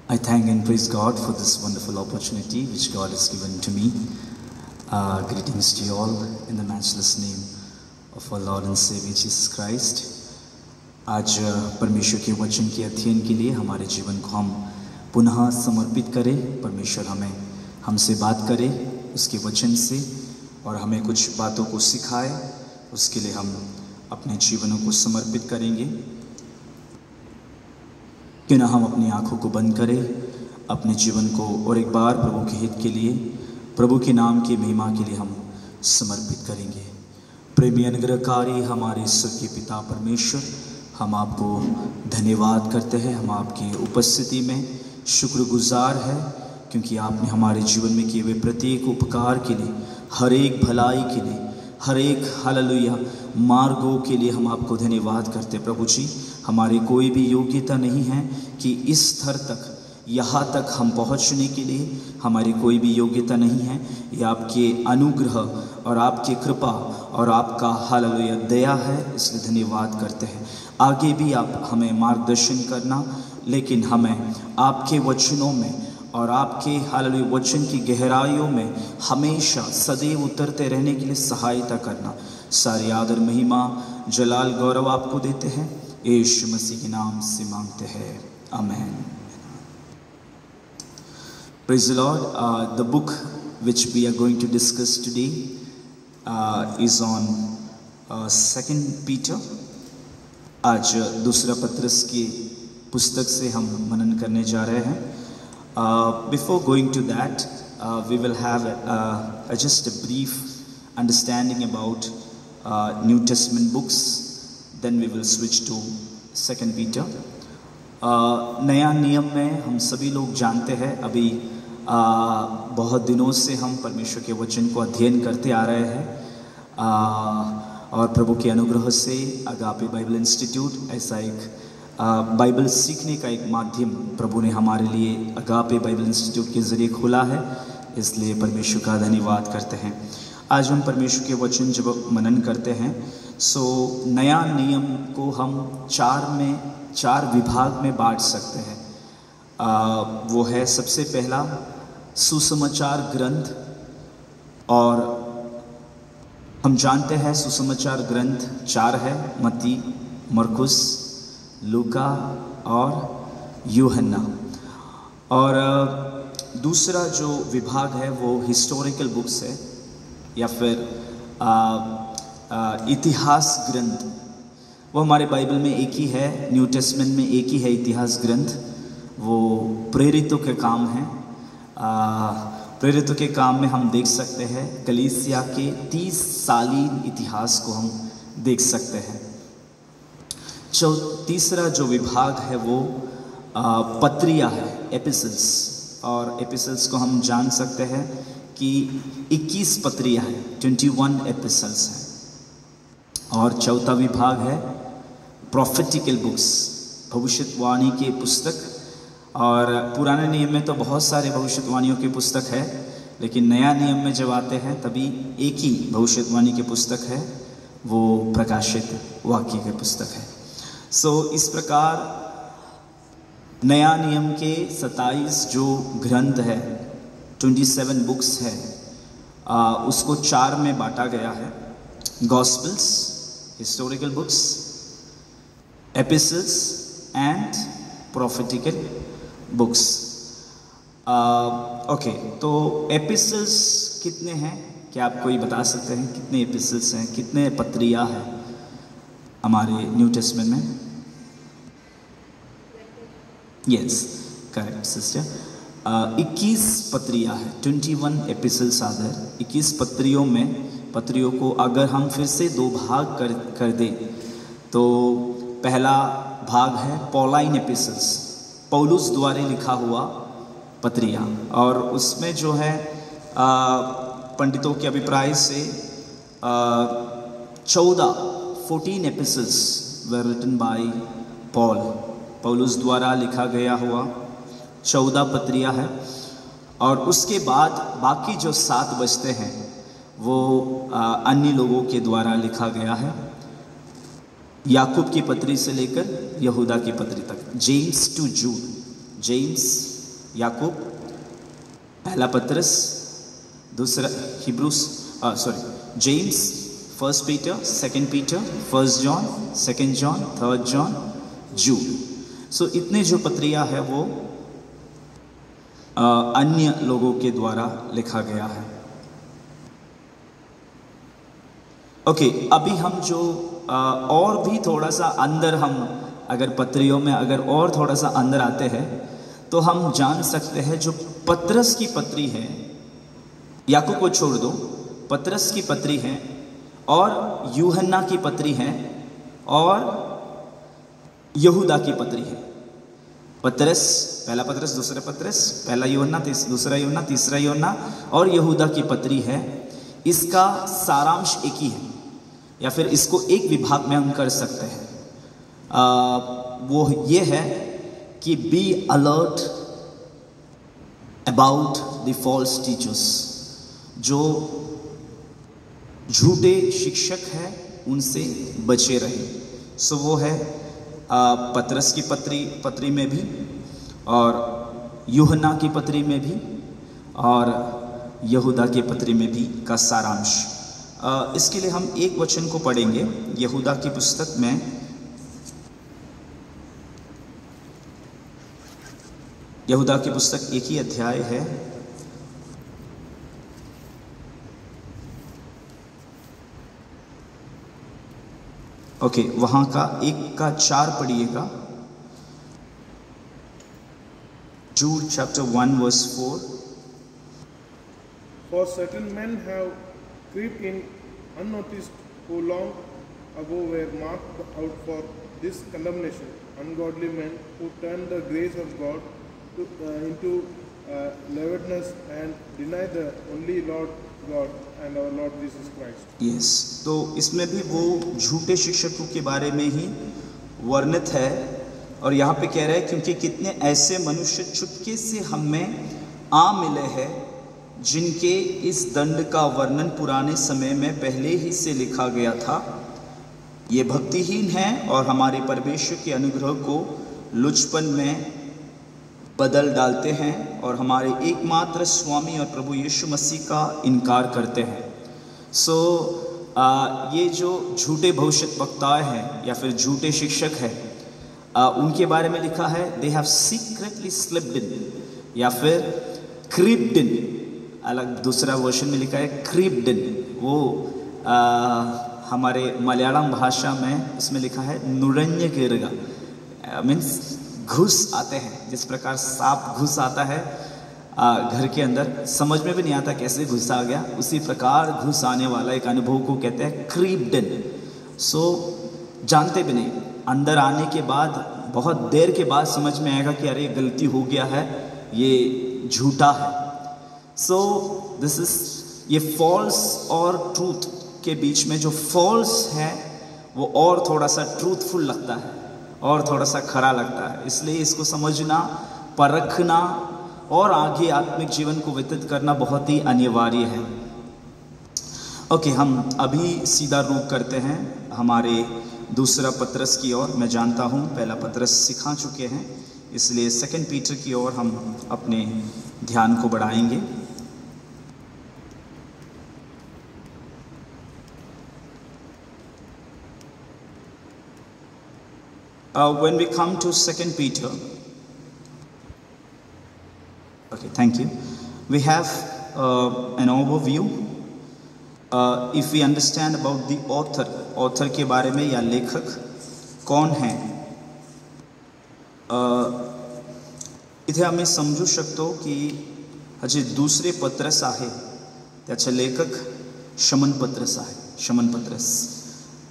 I thank and praise God for this wonderful opportunity which God has given to me. Greetings to you all in the matchless name of our Lord and Savior Jesus Christ. आज परमेश्वर के वचन के अध्ययन के लिए हमारे जीवन को हम पुनः समर्पित करें। परमेश्वर हमसे बात करे उसके वचन से और हमें कुछ बातों को सिखाए, उसके लिए हम अपने जीवनों को समर्पित करेंगे। क्यों ना हम अपनी आँखों को बंद करें, अपने जीवन को और एक बार प्रभु के हित के लिए, प्रभु के नाम की महिमा के लिए हम समर्पित करेंगे। प्रेमी अनुग्रहकारी हमारे ईश्वर के पिता परमेश्वर, हम आपको धन्यवाद करते हैं। हम आपकी उपस्थिति में शुक्रगुजार है क्योंकि आपने हमारे जीवन में किए हुए प्रत्येक उपकार के लिए, हर एक भलाई के लिए, हर एक हालेलुया मार्गों के लिए हम आपको धन्यवाद करते हैं। प्रभु जी, हमारी कोई भी योग्यता नहीं है कि इस स्तर तक, यहाँ तक हम पहुँचने के लिए हमारी कोई भी योग्यता नहीं है। ये आपके अनुग्रह और आपकी कृपा और आपका हालेलुया दया है, इसलिए धन्यवाद करते हैं। आगे भी आप हमें मार्गदर्शन करना, लेकिन हमें आपके वचनों में और आपके हालेलुया वचन की गहराइयों में हमेशा सदैव उतरते रहने के लिए सहायता करना। सारी आदर महिमा जलाल गौरव आपको देते हैं, यीशु मसीह के नाम से मांगते हैं, आमेन। Praise the Lord. The book which we are going to discuss today is on 2 Peter. आज दूसरा पत्रस की पुस्तक से हम मनन करने जा रहे हैं। Before going to that, we will have just a brief understanding about New Testament books. Then we will switch to 2 Peter. नया नियम में हम सभी लोग जानते हैं, अभी बहुत दिनों से हम परमेश्वर के वचन को अध्ययन करते आ रहे हैं और प्रभु के अनुग्रह से अगापे बाइबल इंस्टीट्यूट ऐसा एक बाइबल सीखने का एक माध्यम प्रभु ने हमारे लिए अगापे बाइबल इंस्टीट्यूट के ज़रिए खोला है, इसलिए परमेश्वर का धन्यवाद करते हैं। आज हम परमेश्वर के वचन जब मनन करते हैं, सो नया नियम को हम चार विभाग में बांट सकते हैं। वो है सबसे पहला सुसमाचार ग्रंथ, और हम जानते हैं सुसमाचार ग्रंथ 4 है, मत्ती, मरकुस, लूका और यूहन्ना। और दूसरा जो विभाग है वो हिस्टोरिकल बुक्स है या फिर इतिहास ग्रंथ। वो हमारे बाइबल में एक ही है, न्यू टेस्टमेंट में एक ही है इतिहास ग्रंथ। वो प्रेरितों के काम है। प्रेरितों के काम में हम देख सकते हैं कलीसिया के 30 सालीन इतिहास को हम देख सकते हैं। तीसरा जो विभाग है वो पत्रिया है, एपिसल्स। और एपिसल्स को हम जान सकते हैं कि 21 पत्रिया है, 21 एपिसल्स हैं। और चौथा विभाग है प्रोफेटिकल बुक्स, भविष्यवाणी के पुस्तक। और पुराने नियम में तो बहुत सारे भविष्यवाणियों की पुस्तक है, लेकिन नया नियम में जब आते हैं तभी एक ही भविष्यवाणी की पुस्तक है, वो प्रकाशित वाक्य की पुस्तक है। सो इस प्रकार नया नियम के 27 जो ग्रंथ है, 27 बुक्स है, उसको 4 में बांटा गया है। Gospels, historical books, epistles and prophetical books. Okay, तो एपिसल्स कितने हैं? क्या आप कोई बता सकते हैं कितने एपिसल्स हैं, कितने पत्रियाँ हैं हमारे न्यू टेस्टमेंट में? Yes, correct sister. 21 पत्रियाँ है, 21 एपिसल्स आर देयर। 21 पत्रियों को अगर हम फिर से 2 भाग कर दें तो पहला भाग है पॉलाइन एपिसल्स, पौलुस द्वारा लिखा हुआ पत्रियाँ। और उसमें जो है पंडितों के अभिप्राय से 14 एपिसल्स वर रिटन बाय पौलुस द्वारा लिखा गया हुआ 14 पत्रियाँ है। और उसके बाद बाकी जो 7 बचते हैं वो अन्य लोगों के द्वारा लिखा गया है। याकूब की पत्री से लेकर यहूदा की पत्री तक, जेम्स टू जूड, जेम्स याकूब, पहला पत्रस, दूसरा Hebrews, James, first Peter, second Peter, first John, second John, third John, Jude. So इतने जो पत्रियां है वो अन्य लोगों के द्वारा लिखा गया है। ओके, अभी हम जो और भी थोड़ा सा अंदर, हम अगर पत्रियों में अगर और थोड़ा सा अंदर आते हैं तो हम जान सकते हैं जो पत्रस की पत्री है, याकूब को छोड़ दो, पत्रस की पत्री है और यूहन्ना की पत्री है और यहूदा की पत्री है। पत्रस, पहला पत्रस, दूसरा पत्रस, पहला यूहन्ना, दूसरा यूहन्ना, तीसरा यूहन्ना और यहूदा की पत्री है। इसका सारांश एक ही है, या फिर इसको एक विभाग में हम कर सकते हैं। वो ये है कि be alert about the false teachers. जो झूठे शिक्षक हैं उनसे बचे रहे। सो वो है पत्रस की पत्री में भी और यूहन्ना की पत्री में भी और यहूदा की पत्री में भी का सारांश। इसके लिए हम एक वचन को पढ़ेंगे यहूदा की पुस्तक में, यहूदा की पुस्तक एक ही अध्याय है, ओके, वहां का 1:4 पढ़िएगा। Jude chapter 1 verse 4. For certain men have crept in unnoticed, who long ago were marked out for this condemnation, ungodly men who turn the grace of God into lewdness and deny the only Lord God and our Lord Jesus Christ. Yes, तो इसमें भी वो झूठे शिक्षकों के बारे में ही वर्णित है और यहाँ पे कह रहा है क्योंकि कितने ऐसे मनुष्य चुपके से हम में आ मिले हैं जिनके इस दंड का वर्णन पुराने समय में पहले ही से लिखा गया था। ये भक्तिहीन हैं और हमारे परमेश्वर के अनुग्रह को लुचपन में बदल डालते हैं और हमारे एकमात्र स्वामी और प्रभु यीशु मसीह का इनकार करते हैं। सो ये जो झूठे भविष्यद्वक्ता हैं या फिर झूठे शिक्षक हैं, उनके बारे में लिखा है दे हैव सीक्रेटली स्लिप्ड इन या फिर क्रीप्ड इन, अलग दूसरा वर्जन में लिखा है क्रीप्ड इन। वो हमारे मलयालम भाषा में उसमें लिखा है नुरन्य गिरगा, मीन्स घुस आते हैं। जिस प्रकार सांप घुस आता है घर के अंदर, समझ में भी नहीं आता कैसे घुस आ गया, उसी प्रकार घुस आने वाला एक अनुभव को कहते हैं क्रीप्ड इन। सो जानते भी नहीं, अंदर आने के बाद बहुत देर के बाद समझ में आएगा कि अरे गलती हो गया है, ये झूठा है। सो दिस इज, ये फॉल्स और ट्रूथ के बीच में जो फॉल्स है वो और थोड़ा सा ट्रूथफुल लगता है और थोड़ा सा खरा लगता है, इसलिए इसको समझना, परखना और आगे आत्मिक जीवन को व्यतीत करना बहुत ही अनिवार्य है। ओके, हम अभी सीधा रुख करते हैं हमारे दूसरा पत्रस की ओर। मैं जानता हूँ पहला पत्रस सिखा चुके हैं, इसलिए सेकंड पीटर की ओर हम अपने ध्यान को बढ़ाएंगे। When we come to 2 Peter, okay, thank you. We have an overview. If we understand about the author के बारे में या लेखक कौन है, इथे आम्ही समजू शकतो की जे दुसरे पत्रस आहे त्याचे लेखक शमन पत्रस आहे, शमन पत्रस।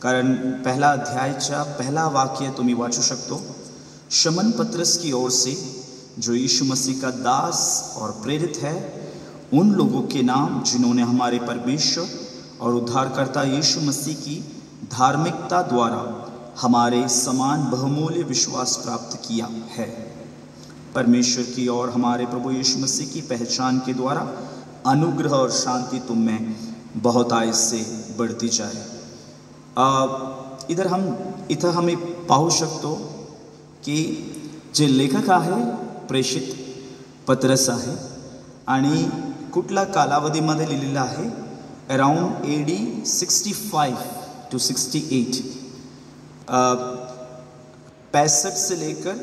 कारण पहला अध्यायचा पहला वाक्य तुम्ही वाचू शकतो, शमन पत्रस की ओर से जो यीशु मसीह का दास और प्रेरित है, उन लोगों के नाम जिन्होंने हमारे परमेश्वर और उद्धारकर्ता यीशु मसीह की धार्मिकता द्वारा हमारे समान बहुमूल्य विश्वास प्राप्त किया है। परमेश्वर की और हमारे प्रभु यीशु मसीह की पहचान के द्वारा अनुग्रह और शांति तुम में बहुतायत से बढ़ती जाए। इथं हमें पाहू शकतो की जे लेखक आहे प्रेषित, पत्रस आहे आणि कुठला कालावधीमध्ये लिहिलेला आहे, अराउंड AD 65 to 68, 65 से लेकर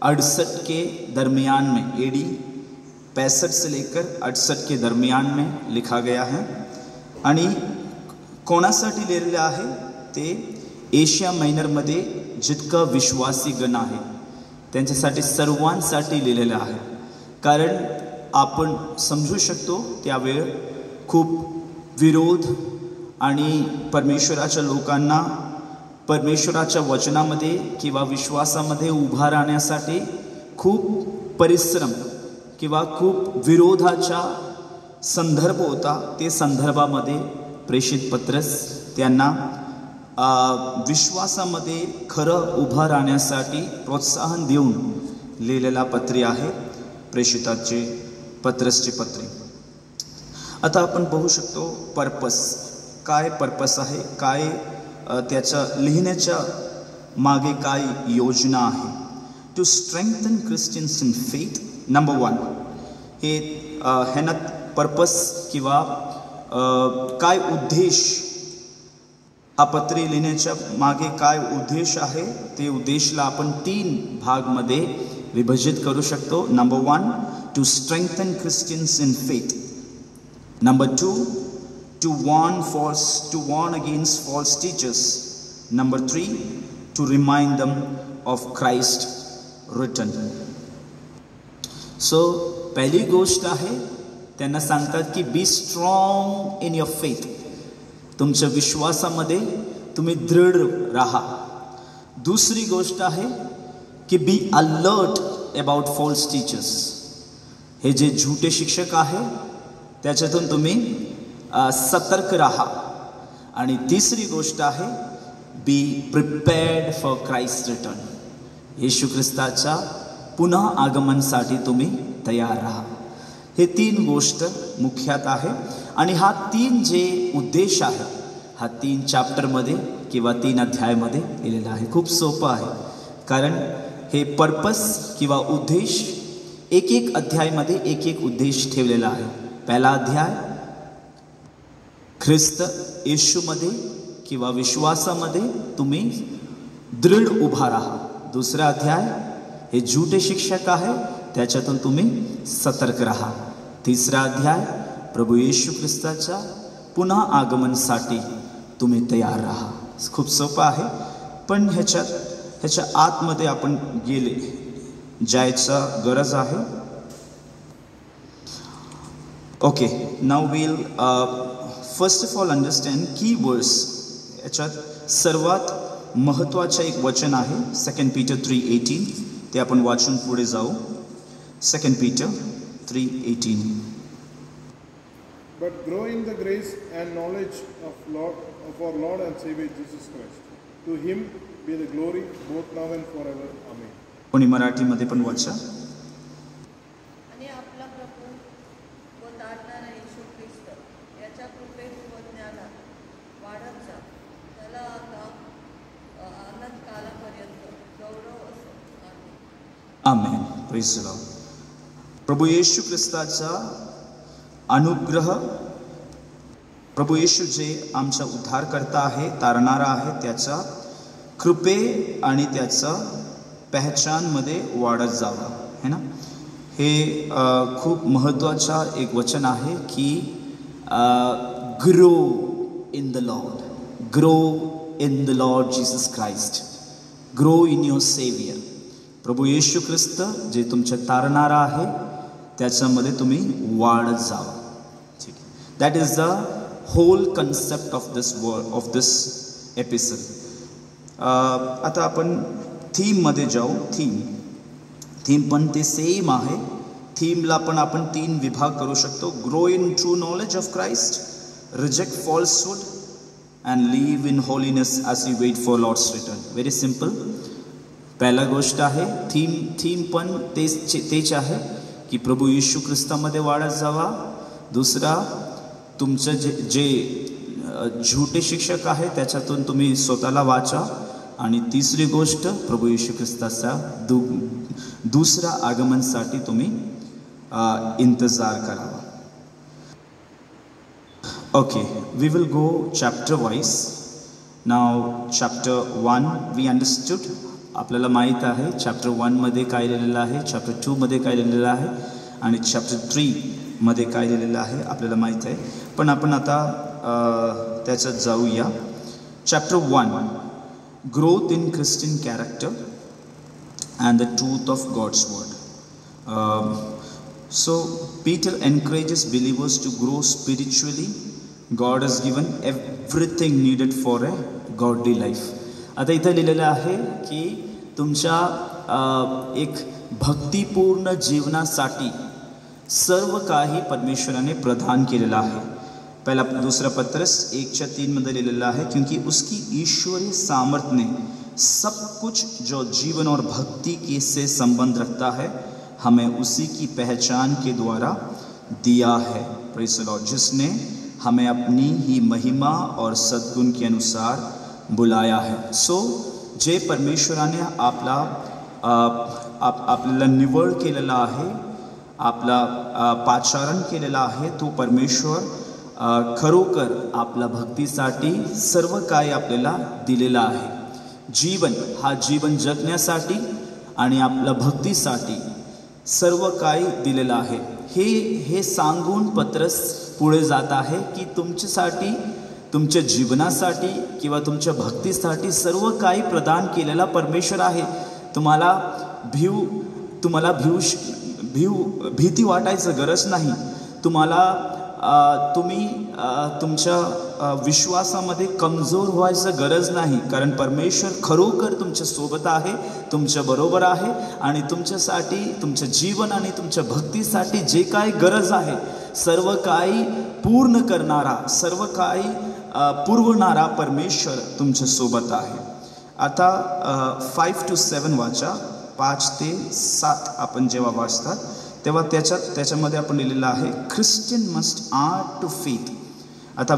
68 के दरमियान में, AD 65 से लेकर 68 के दरमियान में लिखा गया है. आणि कोणासाठी लिहिलेलं आहे ते एशिया मायनरमध्ये जितका विश्वासी गण आहे त्यांच्यासाठी, सर्वांसाठी लिहिलेलं आहे. कारण आपण समजू शकतो त्यावेळ खूप विरोध आणि परमेश्वराच्या लोकांना परमेश्वराच्या वचनामध्ये किंवा विश्वासामध्ये उभा राहण्यासाठी खूप परिश्रम किंवा खूप विरोधाचा संदर्भ होता. ते संदर्भामध्ये प्रेषित पत्रस त्यांना विश्वासामध्ये खरं उभा राहण्यासाठी प्रोत्साहन देऊन लिहिलेला पत्री आहे, प्रेषिताचे पत्रसचे पत्रे. आता आपण बघू शकतो पर्पस, काय पर्पस आहे, काय त्याच्या लिहिण्याच्या मागे काय योजना आहे. To strengthen Christians in faith. Number 1 हे ह्यानं पर्पस किंवा काय उद्देश, हा पत्री लिहिण्याच्या मागे काय उद्देश आहे ते उद्देशला आपण 3 भागमध्ये विभाजित करू शकतो. Number 1 to strengthen Christians in faith. Number 2, to warn against false teachers. Number 3, to remind them of Christ return. So पहिली गोष्ट आहे, त्यांना सांगतात की be strong in your faith. तुमच्या विश्वासामध्ये तुम्ही दृढ राहा. दुसरी गोष्ट आहे की be alert about false teachers. हे जे झूठे शिक्षक आहे त्याच्यातून तुम्ही सतर्क राहा. आणि तिसरी गोष्ट आहे B prepared for Christ return. येशू ख्रिस्ताच्या पुन्हा आगमनासाठी तुम्ही तयार राहा. हे 3 गोष्ट मुख्यात आहे. आणि हा 3 जे उद्देश आहे हा 3 चॅप्टरमध्ये किंवा 3 अध्यायामध्ये लिहिलेला आहे. खूप सोपं आहे कारण हे पर्पस किंवा उद्देश एक अध्यायामध्ये एक उद्देश ठेवलेला आहे. पहिला अध्याय ख्रिस्त येशूमध्ये किंवा विश्वासामध्ये तुम्ही दृढ उभा राहा. दुसरा अध्याय हे झूठे शिक्षक आहे त्याच्यातून तुम्ही सतर्क राहा. तिसरा अध्याय प्रभू येशू ख्रिस्ताच्या पुन्हा आगमनासाठी तुम्ही तयार राहा. खूप सोपं आहे पण ह्याच्या आतमध्ये आपण जायचा गरज आहे. Okay, now we'll first of all understand key verse. याच्यात सर्वात महत्त्वाचं एक वचन आहे 2 Peter 3:18. ते आपण वाचून पुढे जाऊ. 2 Peter 3:18. But grow in the grace and knowledge of our Lord and Savior Jesus Christ. To him be the glory both now and forever. Amen. कोणी मराठीमध्ये पण वाचा. आमेन. Praise the Lord. प्रभू येशू ख्रिस्ताचा अनुग्रह, प्रभू येशू जे आमचा उद्धारकर्ता आहे, तारणारा आहे, त्याचा कृपे आणि त्याचा पहचानमध्ये वाढत जावा है ना. हे खूप महत्त्वाचा एक वचन आहे की grow in the Lord, grow in the Lord Jesus Christ, grow in your saviour. प्रभू येशू ख्रिस्त जे तुमचे तारणारा आहे त्याच्यामध्ये तुम्ही वाढत जावा. ठीक आहे. That is the whole concept of this word, of this episode. आता आपण थीममध्ये जाऊ. थीम पण ते सेम आहे. थीमला पण आपण 3 विभाग करू शकतो. Grow in true knowledge of Christ, reject falsehood and live in holiness as we wait for Lord's return. Very simple. पहिला गोष्ट आहे थीम पण तेच आहे की प्रभू येशू ख्रिस्तामध्ये वाढत जावा. दुसरा तुमचं जे झूठे शिक्षक आहे त्याच्यातून तुम्ही स्वतःला वाचा. आणि तिसरी गोष्ट प्रभू येशू ख्रिस्ताचा दुसरा आगमनासाठी तुम्ही इंतज़ार करावा. Okay, we will go chapter wise. Now chapter 1 we understood. आपल्याला माहीत आहे चॅप्टर 1 मध्ये काय लिहिलेलं आहे, चॅप्टर 2 मध्ये काय लिहिलेलं आहे आणि चॅप्टर 3 मध्ये काय लिहिलेलं आहे आपल्याला माहीत आहे. पण आपण आता त्याच्यात जाऊया. Chapter 1, growth in Christian character and the truth of God's word. So Peter encourages believers to grow spiritually. God has given everything needed for a godly life. आता इथं लिहिलेलं आहे की तुमच्या एक भक्तिपूर्ण जीवनासाठी सर्व काही परमेश्वराने प्रदान केलेलं आहे. पहला दूसरा पत्रस 1:3 मध्ये लिहिलेलं आहे, क्योंकि उसकी ईश्वरीय सामर्थ्य ने सब कुछ जो जीवन और भक्ति के से संबंध रखता है हमें उसी की पहचान के द्वारा दिया है. Praise the Lord. जिसने हमें अपनी ही महिमा और सद्गुण के अनुसार बुलाया है. सो जे परमेश्वराने आपल्याला निवड केलेला आहे, आपला पाचारण केलेला आहे, तो परमेश्वर खरोखर आपल्या भक्तीसाठी सर्व काही आपल्याला दिलेला आहे. जीवन हा जीवन जगण्यासाठी आणि आपल्या भक्तीसाठी सर्व काही दिलेलं आहे. हे सांगून पत्रस पुढे जात आहे की तुमच्यासाठी, तुमच्या जीवनासाठी किंवा तुमच्या भक्तीसाठी सर्व काही प्रदान केलेला परमेश्वर आहे. तुम्हाला भीती वाटायचं गरज नाही. तुम्ही तुमच्या विश्वासामध्ये कमजोर व्हायचं गरज नाही, कारण परमेश्वर खरोखर तुमच्या सोबत आहे, तुमच्या बरोबर आहे आणि तुमच्यासाठी, तुमच्या जीवन आणि तुमच्या भक्तीसाठी जे काही गरज आहे सर्व काही पूर्ण करणारा, सर्व काही पुरवणारा परमेश्वर तुमच्या सोबत आहे. आता 5 to 7 वाचा. 5 ते 7 आपण जेव्हा वाचतात तेव्हा त्याच्यामध्ये आपण लिहिलेलं आहे, Christian must add to faith. आता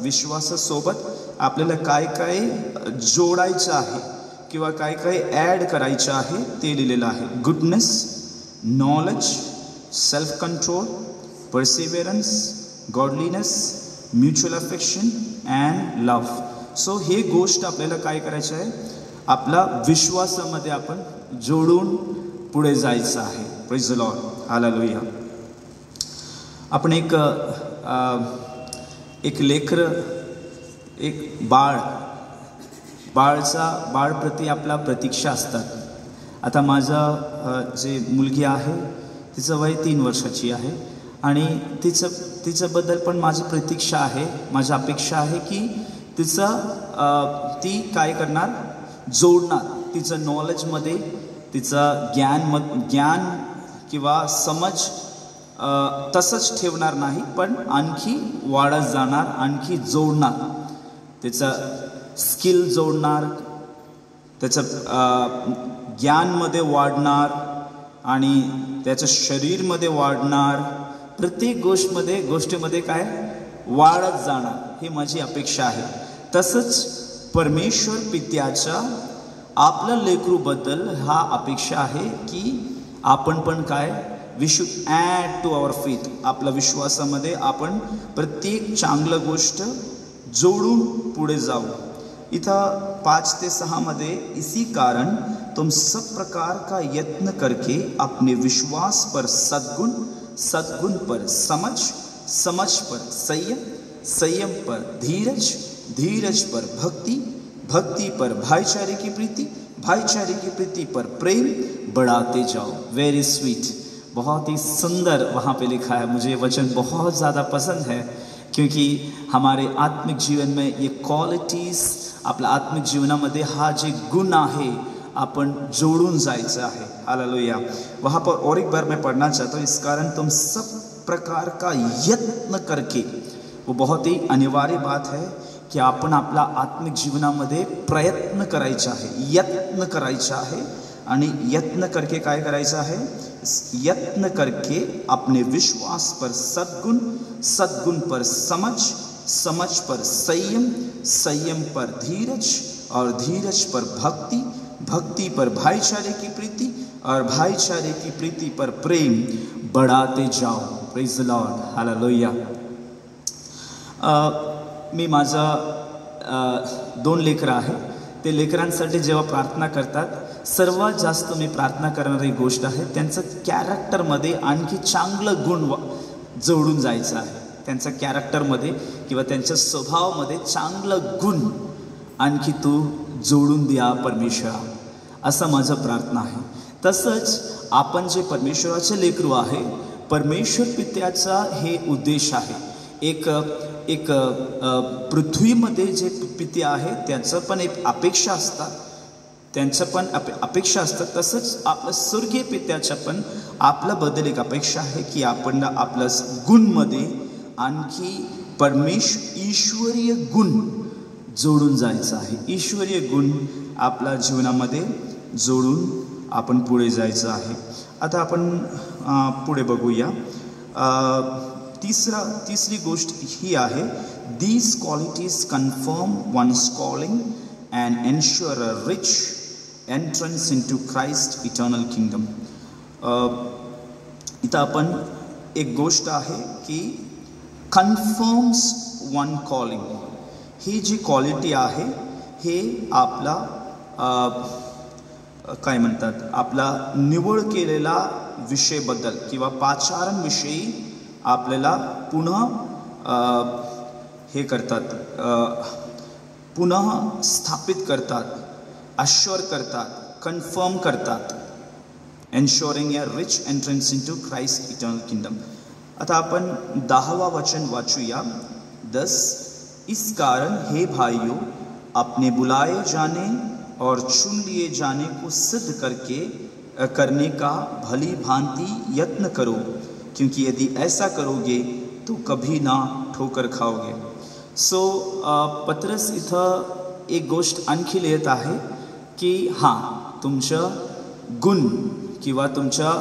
विश्वासासोबत आपल्याला काय काय जोडायचं आहे किंवा काय काय ॲड करायचं आहे ते लिहिलेलं आहे. Goodness, knowledge, self control, perseverance, godliness, mutual affection and love. So हे गोष्ट आपल्याला काय करायचं आहे, आपला विश्वासामध्ये आपण जोडून पुढे जायचं आहे. Praise the Lord. हालेलुया. आपण एक लेकर, एक बाळप्रती आपला प्रतीक्षा असतात. आता माझा जे मुलगी आहे तिचं वय 3 वर्षाची आहे आणि तिच्याबद्दल पण माझी प्रतीक्षा आहे, माझी अपेक्षा आहे की ती काय करणार, जोडणार. तिचं नॉलेजमध्ये तिचं ज्ञान किंवा समज तसंच ठेवणार नाही, पण आणखी वाढत जाणार, आणखी जोडणार. त्याचं स्किल जोडणार, त्याचं ज्ञानमध्ये वाढणार आणि त्याचं शरीरमध्ये वाढणार. प्रत्येक गोष्टीमध्ये काय वाढत जाणार, ही माझी अपेक्षा आहे. तसंच परमेश्वर पित्याच्या आपल्या लेकरूबद्दल हा अपेक्षा आहे की आपण पण काय, we should add to our faith. आपल्या विश्वासामध्ये आपण प्रत्येक चांगलं गोष्ट जोडून पुढे जाऊ. इथं 5 ते 6 मध्ये, इसी कारण तुम सब प्रकार का यत्न करके अपने विश्वास पर सद्गुण, सद्गुण पर समझ, समझ पर संयम, संयम पर धीरज, धीरज पर भक्ति, भक्ति पर भाईचारे की प्रीति, भाईचारे की प्रीति पर प्रेम बढ़ाते जाओ. वेरी स्वीट, बहुत ही सुंदर वहाँ पे लिखा है. मुझे वचन बहुत ज़्यादा पसंद है क्योंकि हमारे आत्मिक जीवन में ये क्वालिटीज़, आपल्या आत्मिक जीवनामध्ये हा जे गुण आहे अपन जोड़ून जायचं आहे. हालेलुया. वहाँ पर और एक बार मैं पढ़ना चाहता हूँ, इस कारण तुम सब प्रकार का यत्न करके. वो बहुत ही अनिवार्य बात है की आपण आपला आत्मिक जीवनामध्ये प्रयत्न करायचा आहे, यत्न करायचा आहे. आणि यत्न करके काय करायचं आहे, यत्न करके अपने विश्वास पर सद्गुण, सद्गुण पर समझ, समझ पर संयम, संयम पर धीरज और धीरज पर भक्ति, भक्ति पर भाईचारे की प्रीति और भाईचारे की प्रीति पर प्रेम बढ़ाते जाओ. Praise the Lord. हालेलुया. मी माझा 2 लेकरं आहे. ते लेकरांसाठी जेव्हा प्रार्थना करतात सर्वात जास्त मी प्रार्थना करणारी गोष्ट आहे त्यांचं कॅरेक्टरमध्ये आणखी चांगलं गुण जोडून जायचं आहे. त्यांच्या कॅरेक्टरमध्ये किंवा त्यांच्या स्वभावामध्ये चांगलं गुण आणखी तू जोडून द्या परमेश्वरा, असं माझं प्रार्थना आहे. तसंच आपण जे परमेश्वराचे लेकरू आहे, परमेश्वर पित्याचा हे उद्देश आहे. एक पृथ्वीमध्ये जे पिते आहे त्याचं पण एक अपेक्षा असतात, त्यांचं पण अपेक्षा असतात. तसंच आपलं स्वर्गीय पित्याच्या पण आपल्याबद्दल एक अपेक्षा आहे की आपण आपल्या गुणमध्ये आणखी ईश्वरीय गुण जोडून जायचं आहे. ईश्वरीय गुण आपल्या जीवनामध्ये जोडून आपण पुढे जायचं आहे. आता आपण पुढे बघूया. तिसरी गोष्ट ही आहे, these qualities confirm one's calling and ensure a rich entrance into Christ eternal kingdom. इथं आपण एक गोष्ट आहे की कन्फर्म्स वन कॉलिंग. ही जी क्वालिटी आहे हे आपला काय म्हणतात, आपला निवड केलेला विषयबद्दल किंवा पाचारणविषयी आपल्याला पुन्हा हे करतात, पुन्हा स्थापित करतात, अश्योर करतात, कन्फर्म करतात. Ensuring a rich entrance into Christ eternal kingdom. आता आपण 10वां वचन वाचूया. 10 इस कारण हे भाइयों, अपने बुलाए जाने और चुन लिए जाने को सिद्ध करने का भली भांति यत्न करो, क्योंकि यदि ऐसा करोगे तो कभी ना ठोकर खाओगे. सो पत्रस इथं एक गोष्ट आणखी लिहित आहे की हां, तुमचं गुण किंवा तुमच्या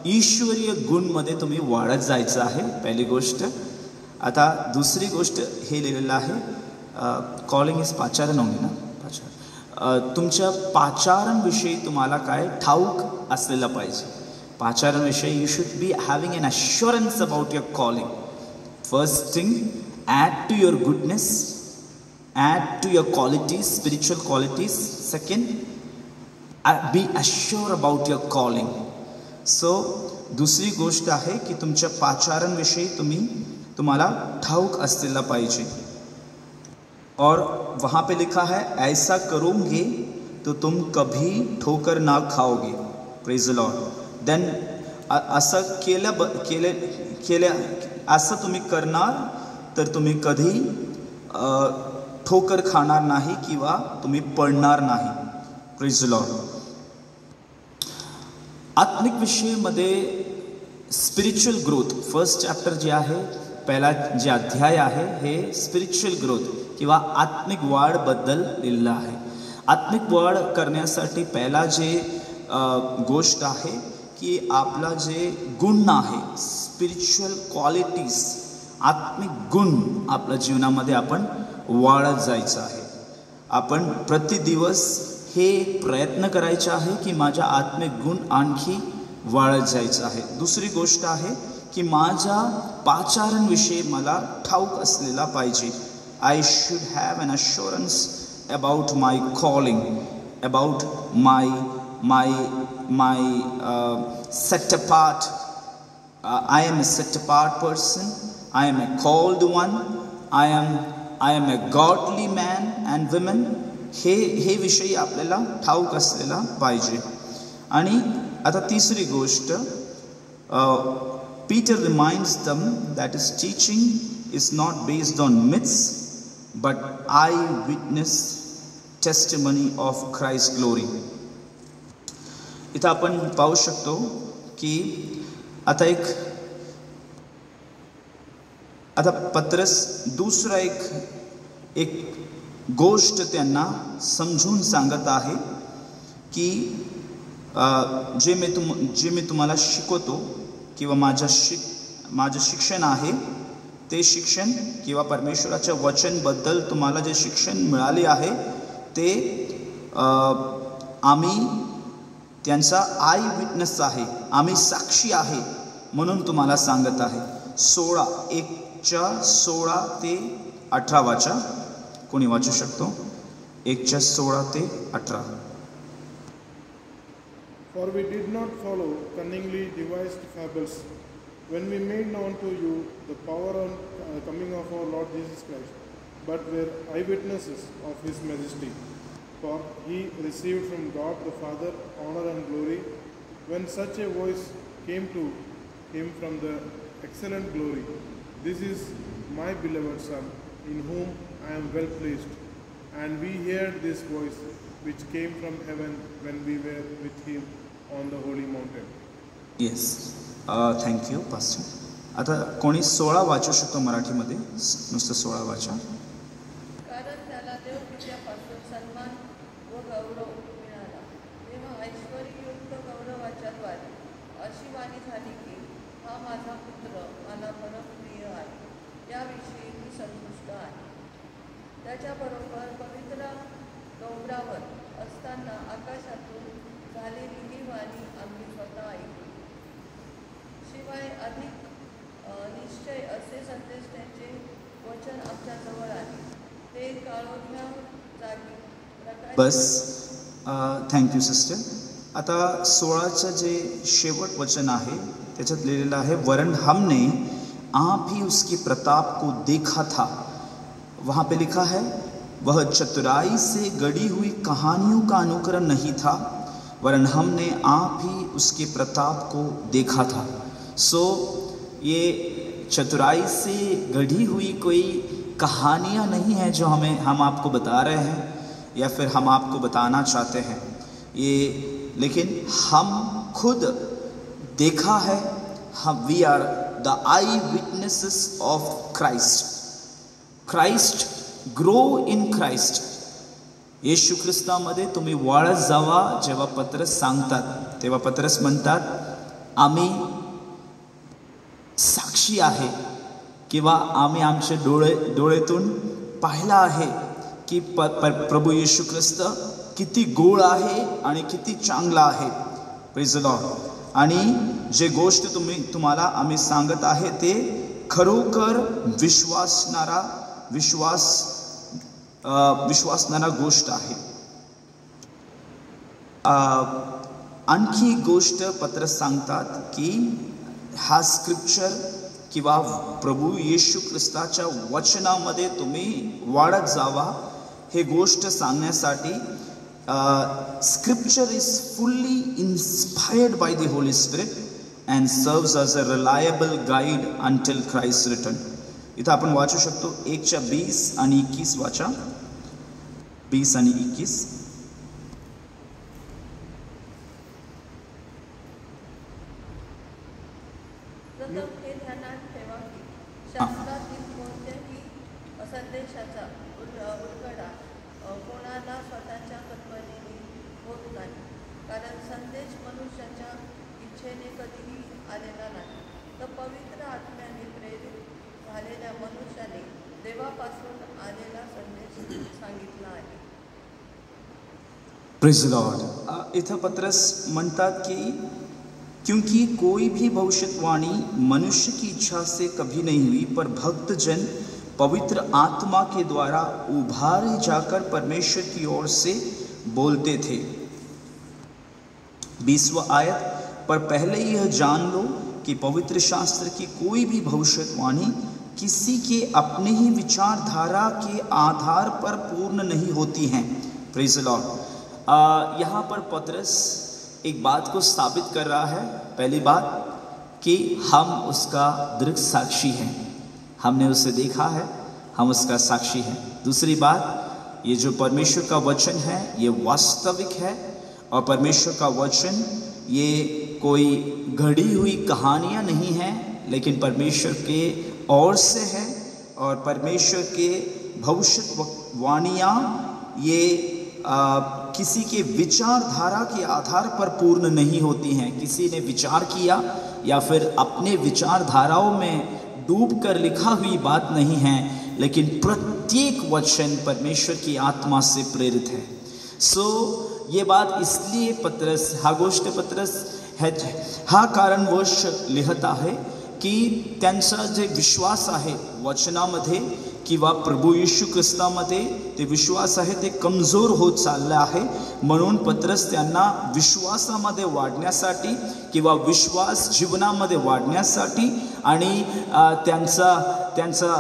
ईश्वरीय गुणमध्ये तुम्ही वाढत जायचं आहे, पहिली गोष्ट. आता दुसरी गोष्ट हे लिहिलेलं आहे, कॉलिंग इज पाचारण होणे ना, तुमच्या पाचारणविषयी तुम्हाला काय ठाऊक असलेलं पाहिजे. पाचारणविषयी you should be having an assurance about your calling. First thing, add to your goodness, add to your qualities, spiritual qualities. Second, be assure about your calling. So दुसरी गोष्ट आहे की तुमच्या पाचारणविषयी तुम्हाला ठाऊक असलेला पाहिजे. और वहाँ पे लिखा है, ऐसा करोगे तो तुम कभी ठोकर ना खाओगे. Praise the Lord. देन असं तुम्ही करणार तर तुम्ही कधी ठोकर खाणार नाही किंवा तुम्ही पडणार नाही. Praise the Lord. आत्मिक विषयामध्ये स्पिरिच्युअल ग्रोथ, फर्स्ट चॅप्टर जे आहे, पहिला जे अध्याय आहे हे स्पिरिच्युअल ग्रोथ किंवा आत्मिक वाढबद्दल लिहिलेलं आहे. आत्मिक वाढ करण्यासाठी पहिला जे गोष्ट आहे की आपला जे गुण आहे, स्पिरिच्युअल क्वालिटीज, आत्मिक गुण आपल्या जीवनामध्ये आपण वाढत जायचं आहे. आपण प्रतिदिवस हे प्रयत्न करायचे आहे की माझा आत्मिक गुण आणखी वाढत जायचं आहे. दुसरी गोष्ट आहे की माझ्या पाचारणविषयी मला ठाऊक असलेला पाहिजे. I should have an assurance about my calling, about my set apart. I am a set apart person. I am a called one. I am a godly man and women. हे विषयी आपल्याला ठाऊक असलेला पाहिजे. आणि आता तिसरी गोष्ट, Peter reminds them that his teaching is not based on myths but eyewitness testimony of Christ's glory. इथं आपण पाहू शकतो की आता पत्रस दुसरा एक गोष्ट त्यांना समजून सांगत आहे की जे मी तुम्हाला शिकवतो किंवा माझं शिक्षण आहे, ते शिक्षण किंवा परमेश्वराच्या वचनबद्दल तुम्हाला जे शिक्षण मिळाले आहे ते त्यांचा आय विटनेस आहे, आम्ही साक्षी आहे म्हणून तुम्हाला सांगत आहे. 1:16 ते 18 वाचा. कोणी वाचू शकतो? 1:16 ते 18. For we did not follow cunningly devised fables when we made known to you the power and coming of our Lord Jesus Christ, but were eyewitnesses of his majesty. For he received from God the Father honor and glory when such a voice came to him from the excellent glory. This is my beloved Son, in whom I am well pleased. And we heard this voice which came from heaven when we were with him on the holy mountain. Yes, thank you pastor. आता कोणी 16 वाचू शकतो मराठीमध्ये? नुसतं 16 वाचा. कारण त्याला देवकृपेपासून सन्मान व गौरव मिळाला, तेव्हा ऐश्वर्ययुक्त गौरवाच्या द्वारे अशी वाणी झाली की हा माझा पुत्र मला परमप्रिय आहे, याविषयी मी संतुष्ट आहे. त्याच्याबरोबर पवित्र डोंगरावर असताना आकाशातून झालेली ही वाणी आम्ही स्वतः ऐकली. शिवाय अधिक निश्चय असे संदेश त्यांचे वचन आमच्याजवळ आहे, ते काळोख्या जागी बस. Thank you sister. आता 16चं जे शेवट वचन आहे त्याच्यात लिहिलेलं आहे, वरन हमने आप ही उसकी प्रताप को देखा था. वहाँ पे लिखा है वह चतुराई से गढ़ी हुई कहानियों का अनुकरण नहीं था, वरन हमने आप ही उसके प्रताप को देखा था. सो ये चतुराई से गढ़ी हुई कोई कहानियाँ नहीं है जो हम आपको बता रहे हैं या फिर हम आपको बताना चाहते हैं ये, लेकिन हम खुद देखा है. हम we are the eyewitnesses of Christ. Christ grow in Christ. Yeshu ख्रिस्तामध्ये तुम्ही वाढत जावा. जेव्हा पत्रस सांगतात तेव्हा पत्रस म्हणतात आम्ही साक्षी आहे किंवा आम्ही आमचे डोळेतून पाहिला आहे की प्रभू येशू ख्रिस्त किती गोड आहे आणि किती चांगला आहे. Praise the Lord. आणि जे गोष्ट तुम्हाला आम्ही सांगत आहे ते खरोखर विश्वासणारा गोष्ट आहे. आणखी एक गोष्ट पत्रस सांगतात की हा स्क्रिप्चर किंवा प्रभू येशू ख्रिस्ताच्या वचनामध्ये तुम्ही वाढत जावा. हे गोष्ट सांगण्यासाठी scripture is fully inspired by the Holi spirit and serves as a reliable guide until Christ return. इथं आपण वाचू शकतो 1:20 आणि 21 वाचा. 20 आणि 21. प्रथम हे ध्यानात ठेवा की शास्त्रातील कोणत्याही संदेशाचा उलगडा कोणाला स्वतःच्या कल्पनेने होत नाही, कारण संदेश मनुष्याच्या इच्छेने कधीही आलेला नाही, तर पवित्र आत्म्याने प्रेरित झालेल्या मनुष्याने देवापासून आलेला संदेश सांगितला आहे. Praise the Lord. इथं पत्रस म्हणतात की क्योंकि कोई भी भविष्यवाणी मनुष्य की इच्छा से कभी नहीं हुई, पर भक्तजन पवित्र आत्मा के द्वारा उभारे जाकर परमेश्वर की ओर से बोलते थे. 20वां आयत, पर पहले यह जान लो कि पवित्र शास्त्र की कोई भी भविष्यवाणी किसी के अपने ही विचारधारा के आधार पर पूर्ण नहीं होती हैं. Praise the Lord. यहाँ पर पत्रस एक बात को साबित कर रहा है. पहली बात कि हम उसका दृढ़ साक्षी हैं, हमने उसे देखा है, हम उसका साक्षी हैं. दूसरी बात, ये जो परमेश्वर का वचन है ये वास्तविक है, और परमेश्वर का वचन ये कोई घड़ी हुई कहानियाँ नहीं हैं, लेकिन परमेश्वर के ओर से है. और परमेश्वर के भविष्यवाणियाँ ये किसी के विचारधारा के आधार पर पूर्ण नहीं होती हैं. किसी ने विचार किया या फिर अपने विचारधाराओं में डूबकर लिखा हुई बात नहीं है, लेकिन प्रत्येक वचन परमेश्वर की आत्मा से प्रेरित है. सो ये बात इसलिए पत्रस हा गोष्ट पत्रस हा कारणवश लिहत आहे की त्यांचा जे विश्वास आहे वचनामध्ये किंवा प्रभू येशू ख्रिस्तामध्ये ते विश्वास आहे ते कमजोर होत चाललं आहे. म्हणून पत्रस त्यांना विश्वासामध्ये वाढण्यासाठी किंवा विश्वास जीवनामध्ये वाढण्यासाठी आणि त्यांचा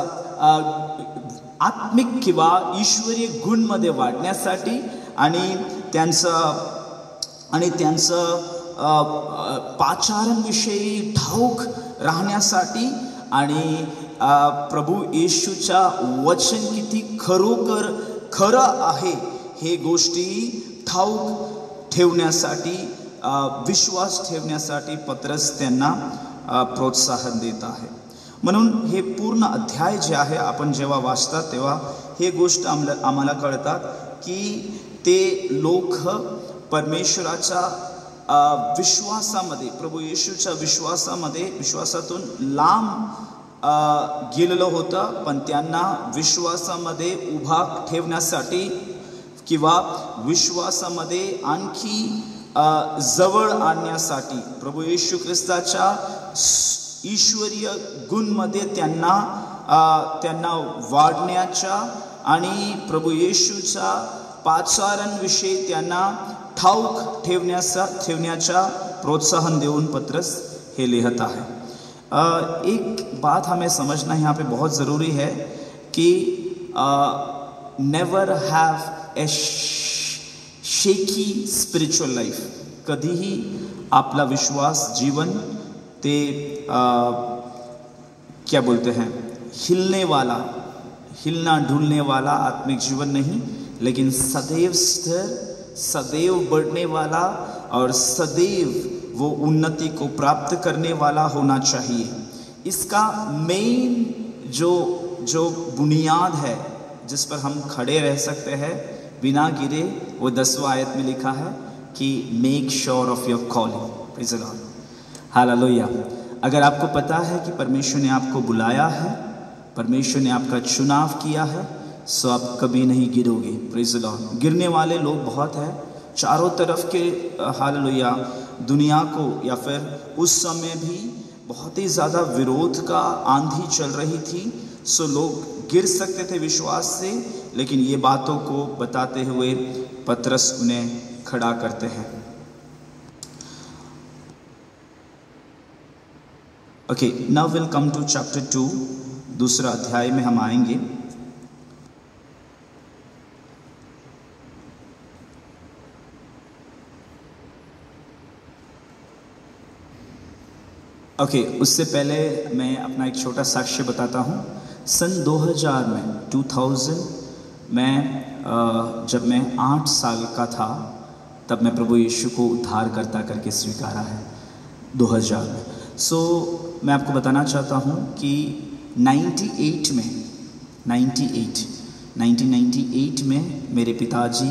आत्मिक किंवा ईश्वरीय गुणमध्ये वाढण्यासाठी आणि त्यांचं पाचारांविषयी ठाऊक राहण्यासाठी आणि प्रभू येशूच्या वचन किती खरं आहे हे गोष्टी ठाऊक ठेवण्यासाठी विश्वास ठेवण्यासाठी पत्रस त्यांना प्रोत्साहन देत आहे. म्हणून हे पूर्ण अध्याय जे आहे आपण जेव्हा वाचतात तेव्हा हे गोष्ट आम्हाला कळतात की ते लोक परमेश्वराच्या विश्वासामध्ये प्रभू येशूच्या विश्वासातून लांब गेलेलं होतं, पण त्यांना विश्वासामध्ये उभा ठेवण्यासाठी किंवा विश्वासामध्ये आणखी जवळ आणण्यासाठी प्रभू येशू ख्रिस्ताच्या ईश्वरीय गुणमध्ये त्यांना वाढण्याच्या आणि प्रभू येशूच्या पाचारांविषयी त्यांना ठाऊक ठेवण्याचा प्रोत्साहन देऊन पत्रस हे लिखत है. एक बात हमें समझना यहाँ पे बहुत ज़रूरी है कि never have a shaky spiritual life. कधीही आपला विश्वास जीवन ते क्या बोलते हैं हिलना ढुलने वाला आत्मिक जीवन नहीं, लेकिन सदैव स्थिर, सदैव बढ़ने वाला और सदैव वो उन्नति को प्राप्त करने वाला होना चाहिए. इसका मेन जो बुनियाद है जिस पर हम खड़े रह सकते हैं बिना गिरे, वो 10वां आयत में लिखा है कि make sure of your calling. Praise the Lord, hallelujah. अगर आपको पता है कि परमेश्वर ने आपको बुलाया है, परमेश्वर ने आपका चुनाव किया है, सो आप कभी नहीं गिरोगे. Praise the Lord. गिरने वाले लोग बहुत हैं चारों तरफ के, हालेलुया. दुनिया को या फिर उस समय भी बहुत ही ज़्यादा विरोध का आंधी चल रही थी, सो लोग गिर सकते थे विश्वास से, लेकिन ये बातों को बताते हुए पत्रस उन्हें खड़ा करते हैं. Okay, now will come to chapter 2. दूसरा अध्याय में हम आएंगे. ओके, उससे पहले मैं अपना एक छोटा साक्ष्य बताता हूँ. सन 2000 में 2000 में जब मैं 8 साल का था तब मैं प्रभु यीशु को उद्धारकर्ता करके स्वीकारा है 2000 में. सो मैं आपको बताना चाहता हूँ कि 1998 में मेरे पिताजी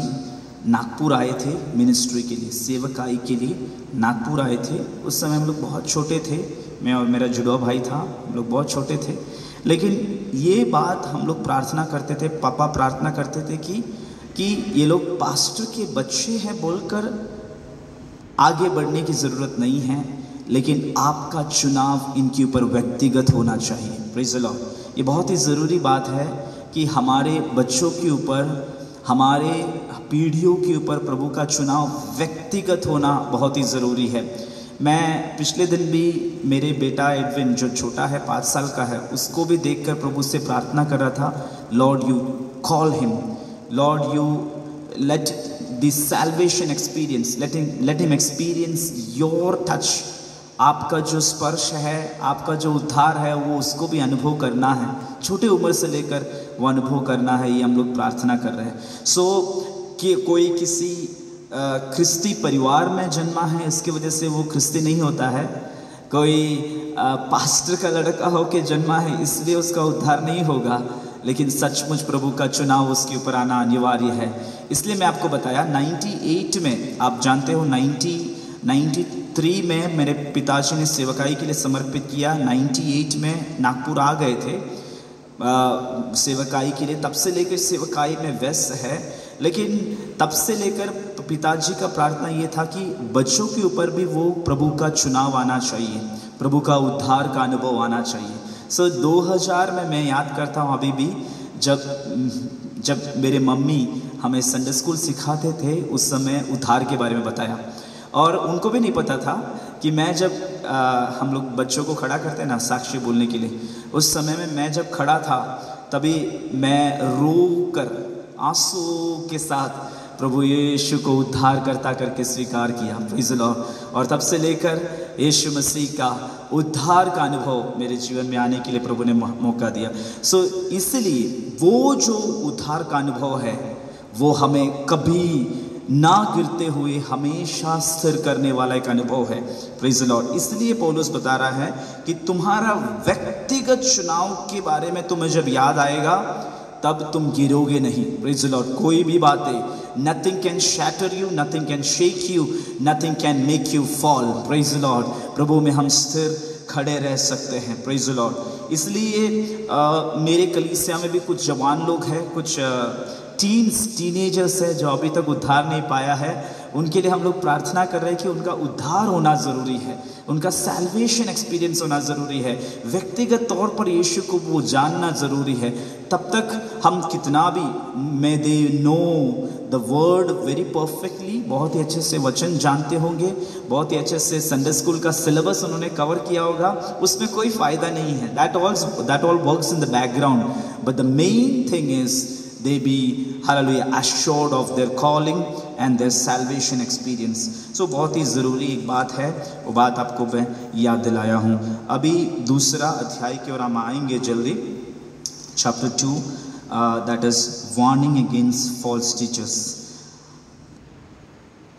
नागपुर आए थे मिनिस्ट्री के लिए, सेवकाई के लिए नागपुर आए थे. उस समय हम लोग बहुत छोटे थे, मैं और मेरा जुड़वा भाई था, हम लोग बहुत छोटे थे. लेकिन ये बात हम लोग प्रार्थना करते थे, पापा प्रार्थना करते थे कि ये लोग पास्टर के बच्चे हैं बोलकर आगे बढ़ने की ज़रूरत नहीं है, लेकिन आपका चुनाव इनके ऊपर व्यक्तिगत होना चाहिए. Praise the Lord. ये बहुत ही ज़रूरी बात है कि हमारे बच्चों के ऊपर, हमारे पीढ़ियों के ऊपर प्रभु का चुनाव व्यक्तिगत होना बहुत ही ज़रूरी है. मैं पिछले दिन भी मेरे बेटा एडविन जो छोटा है 5 साल का है, उसको भी देखकर प्रभु से प्रार्थना कर रहा था, Lord you call him, Lord you let the salvation experience, let him experience your touch. आपका जो स्पर्श है, आपका जो उद्धार है, वो उसको भी अनुभव करना है. छोटे उम्र से लेकर वो अनुभव करना है, ये हम लोग प्रार्थना कर रहे हैं. सो कि कोई किसी ख्रिस्ती परिवार में जन्मा है इसकी वजह से वो ख्रिस्ती नहीं होता है. कोई पास्टर का लड़का हो के जन्मा है इसलिए उसका उद्धार नहीं होगा, लेकिन सचमुच प्रभु का चुनाव उसके ऊपर आना अनिवार्य है. इसलिए मैं आपको बताया 98 में, आप जानते हो 93 में मेरे पिताजी ने सेवकाई के लिए समर्पित किया. 98 में नागपुर आ गए थे सेवकाई के लिए, तब से लेकर सेवकाई में व्यस्त है. लेकिन तब से लेकर पिताजी का प्रार्थना ये था कि बच्चों के ऊपर भी वो प्रभु का चुनाव आना चाहिए, प्रभु का उद्धार का अनुभव आना चाहिए। सो 2000 में मैं याद करता हूँ अभी भी, जब मेरे मम्मी हमें संडे स्कूल सिखाते थे, उस समय उद्धार के बारे में बताया, और उनको भी नहीं पता था कि मैं जब हम लोग बच्चों को खड़ा करते हैं ना साक्षी बोलने के लिए, उस समय में मैं जब खड़ा था तभी मैं रो कर आंसू के साथ प्रभु यीशु को उद्धार करता करके स्वीकार किया। Praise the Lord. और तब से लेकर यीशु मसीह का उद्धार का अनुभव मेरे जीवन में आने के लिए प्रभु ने मौका दिया। सो इसलिए वो जो उद्धार का अनुभव है वो हमें कभी ना गिरते हुए हमेशा स्थिर करने वाला एक अनुभव है। Praise the Lord. इसलिए पौलुस बता रहा है कि तुम्हारा व्यक्तिगत चुनाव के बारे में तुम्हें जब याद आएगा तब तुम गिरोगे नहीं। Praise the Lord. कोई भी बातें, nothing can shatter you, nothing can shake you, nothing can make you fall. Praise the Lord. प्रभु में हम स्थिर खड़े रह सकते हैं। Praise the Lord. इसलिए मेरे कलीसिया में भी कुछ जवान लोग हैं, कुछ टीनेजर्स है जो अभी तक उद्धार नहीं पाया है। उनके लिए हम लोग प्रार्थना कर रहे हैं कि उनका उद्धार होना ज़रूरी है, उनका सैल्वेशन एक्सपीरियंस होना ज़रूरी है, व्यक्तिगत तौर पर यीशु को वो जानना ज़रूरी है। तब तक हम कितना भी may they know the word very perfectly, बहुत ही अच्छे से वचन जानते होंगे, बहुत ही अच्छे से संडे स्कूल का सिलेबस उन्होंने कवर किया होगा, उसमें कोई फ़ायदा नहीं है। That all works in the background, but the main thing is they be hallelujah assured of their calling and their salvation experience. So बहुत ही ज़रूरी एक बात है, वो बात आपको मैं याद दिलाया हूँ। अभी दूसरा अध्याय की ओर हम आएंगे जल्दी, chapter 2, that is warning against false teachers.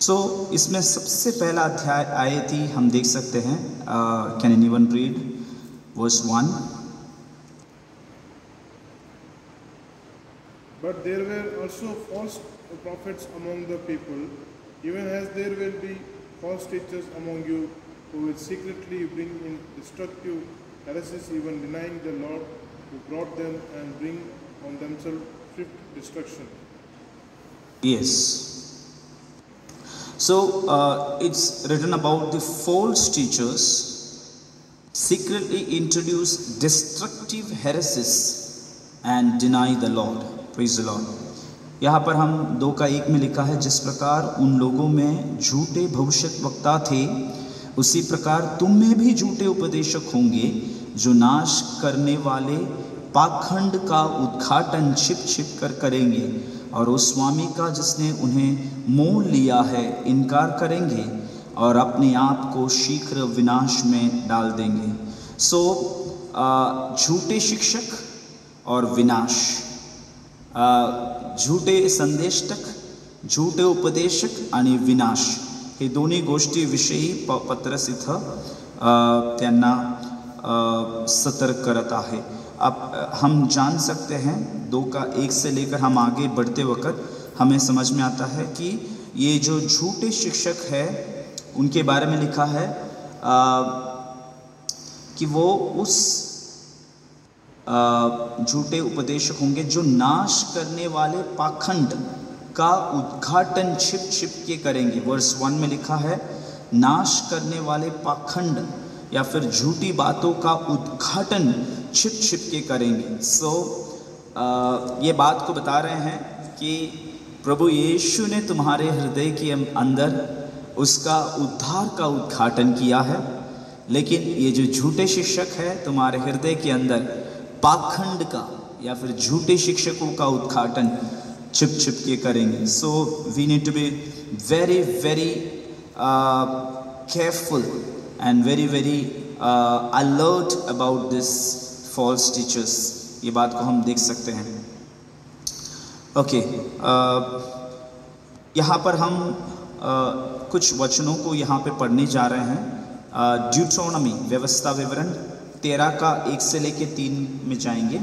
So इसमें सबसे पहला अध्याय आयत ही हम देख सकते हैं। Can anyone read verse 1? But there were also false prophets among the people, even as there will be false teachers among you, who will secretly bring in destructive heresies, even denying the Lord who brought them, and bring on themselves swift destruction. Yes. So it's written about the false teachers secretly introduce destructive heresies and deny the Lord. Praise the Lord. यहाँ पर हम 2:1 में लिखा है, जिस प्रकार उन लोगों में झूठे भविष्यद्वक्ता थे, उसी प्रकार तुम में भी झूठे उपदेशक होंगे, जो नाश करने वाले पाखंड का उद्घाटन छिप छिप कर करेंगे, और उस स्वामी का जिसने उन्हें मोल लिया है इनकार करेंगे, और अपने आप को शीघ्र विनाश में डाल देंगे। सो झूठे शिक्षक और विनाश, झूठे संदेशक, झूठे उपदेशक आणि विनाश, हे दोन्ही गोष्टी विषयी पत्रस इथं त्यांना सतर्क करत आहे। अब हम जान सकते हैं 2:1 से लेकर हम आगे बढ़ते वक्त हमें समझ में आता है कि ये जो झूठे शिक्षक है उनके बारे में लिखा है कि वो उस झूठे उपदेशक होंगे जो नाश करने वाले पाखंड का उद्घाटन छिप छिप के करेंगे। वर्स 1 में लिखा है नाश करने वाले पाखंड या फिर झूठी बातों का उद्घाटन छिप छिप के करेंगे। सो ये बात को बता रहे हैं कि प्रभु यीशु ने तुम्हारे हृदय के अंदर उसका उद्धार का उद्घाटन किया है, लेकिन ये जो झूठे शिक्षक है तुम्हारे हृदय के अंदर पाखंड का या फिर झूठे शिक्षकों का उद्घाटन छिप छिप के करेंगे। So we need to be very very careful and very very alert about this false teachers. ये बात को हम देख सकते हैं। ओके, यहाँ पर हम कुछ वचनों को यहाँ पे पढ़ने जा रहे हैं। ड्यूट्रोनॉमी व्यवस्था विवरण 13 का 1 से लेके 3 में जाएंगे।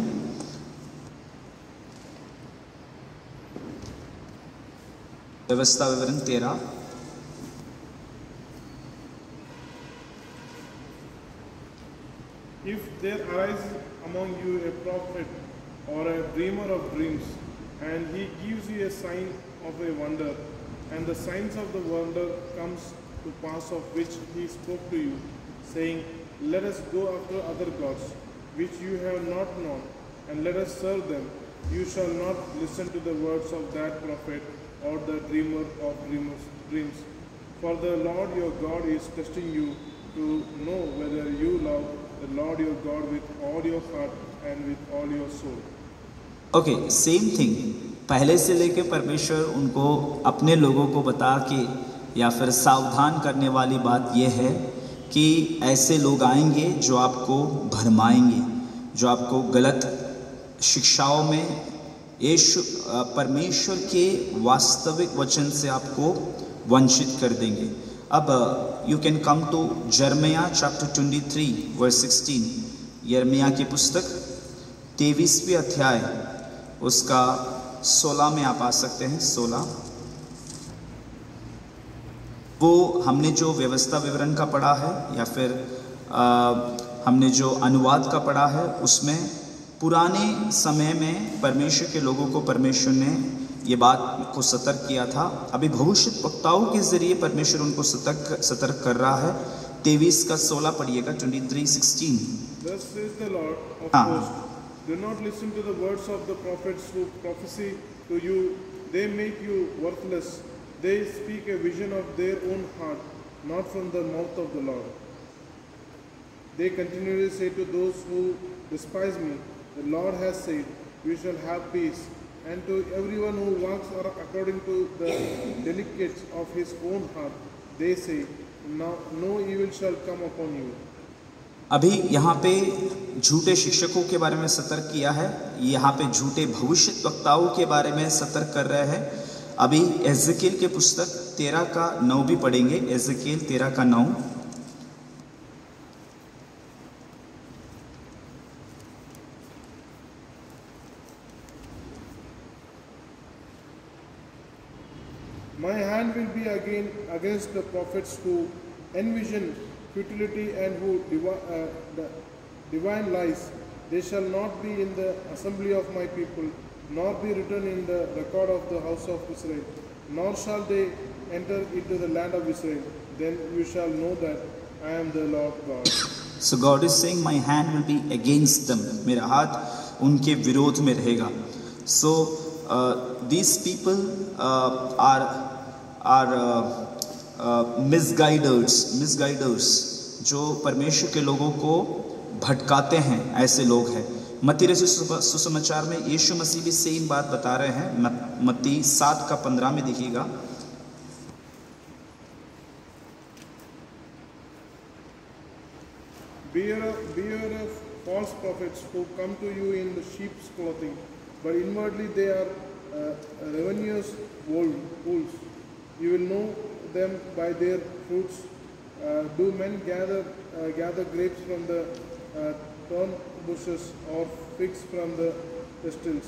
व्यवस्था विवरण 13। If there arises among you a prophet or a dreamer of dreams, and he gives you a sign of a wonder, and the signs of the wonder comes to pass of which he spoke to you, saying, Let us go after other gods, which you have not known, and let us serve them. You shall not listen to the words of that prophet or the dreamer of dreams. For the Lord your God is testing you to know whether you love the Lord your God with all your heart and with all your soul. Okay, same thing पहले से लेके परमेश्वर उनको अपने लोगों को बता के या फिर सावधान करने वाली बात यह है कि ऐसे लोग आएंगे जो आपको भरमाएंगे, जो आपको गलत शिक्षाओं में यीशु परमेश्वर के वास्तविक वचन से आपको वंचित कर देंगे। अब यू कैन कम टू यिर्मयाह चैप्टर 23 वर्स 16। यिर्मयाह की पुस्तक 23वें अध्याय उसका 16 में आप आ सकते हैं। 16 वो हमने जो व्यवस्था विवरण का पढ़ा है या फिर हमने जो अनुवाद का पढ़ा है उसमें पुराने समय में परमेश्वर के लोगों को परमेश्वर ने ये बात को सतर्क किया था। अभी भविष्य वक्ताओं के जरिए परमेश्वर उनको सतर्क कर रहा है। 23 का 16 पढ़िएगा। 23:16। Thus says the Lord of hosts, do not listen to the words of the prophets who prophesy to you. They make you worthless. They speak a vision of their own heart, not from the mouth of the Lord. They continually say to those who despise me, the Lord has said, we shall have peace. And to everyone who walks according to the delicates of his own heart, they say, no evil shall come upon you. अभी यहाँ पे झूठे शिक्षकों के बारे में सतर्क किया है, यहाँ पे झूठे भविष्य वक्ताओं के बारे में सतर्क कर रहे हैं। अभी एजेकिएल के पुस्तक 13 का 9 भी पढ़ेंगे। एजेकिएल 13 का 9। My hand will be against the prophets who envision futility and who divine lies. They shall not be in the assembly of my people, nor be written in the record of the house of Israel, nor shall they enter into the land of Israel. Then you shall know that I am the Lord God. So God is saying, my hand will be against them. मेरा हाथ उनके विरोध में रहेगा। So these people are misguiders, जो परमेश्वर के लोगों को भटकाते हैं, ऐसे लोग हैं। मत्ती रचित सुसमाचार में यीशु मसीह भी सेम बात बता रहे हैं। मत्ती 7 का 15 में देखिएगा। Beware of false prophets who come to you in the sheep's clothing, but inwardly they are ravenous wolves. You will know them by their fruits. Do men gather grapes from the thorn bushes or figs from the thistles?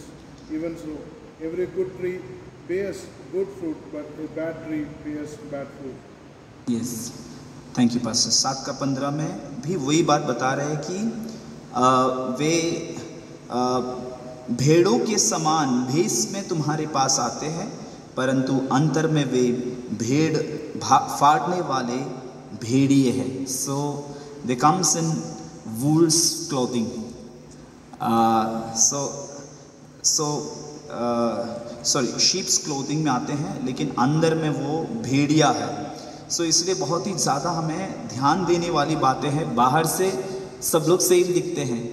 Even so, every good tree bears good fruit, but a bad tree bears bad fruit. Yes, thank you pastor. 7 का 15 में भी वही बात बता रहे हैं कि वे भेड़ों के समान भेष में तुम्हारे पास आते हैं, परंतु अंतर में वे भेड़ फाड़ने वाले भेड़िए हैं। So they comes in wool's clothing. Sorry sheep's clothing में आते हैं, लेकिन अंदर में वो भेड़िया है। सो इसलिए बहुत ही ज़्यादा हमें ध्यान देने वाली बातें हैं। बाहर से सब लोग सेम दिखते हैं।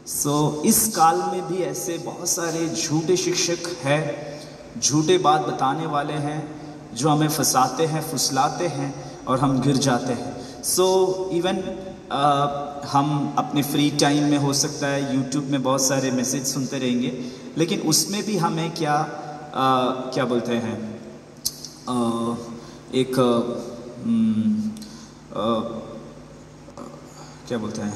सो इस काल में भी ऐसे बहुत सारे झूठे शिक्षक हैं, झूठे बात बताने वाले हैं, जो हमें फंसाते हैं, फुसलाते हैं और हम गिर जाते हैं। सो इवन हम अपने फ्री टाइम में हो सकता है यूट्यूब में बहुत सारे मैसेज सुनते रहेंगे, लेकिन उसमें भी हमें क्या बोलते हैं, क्या बोलते हैं,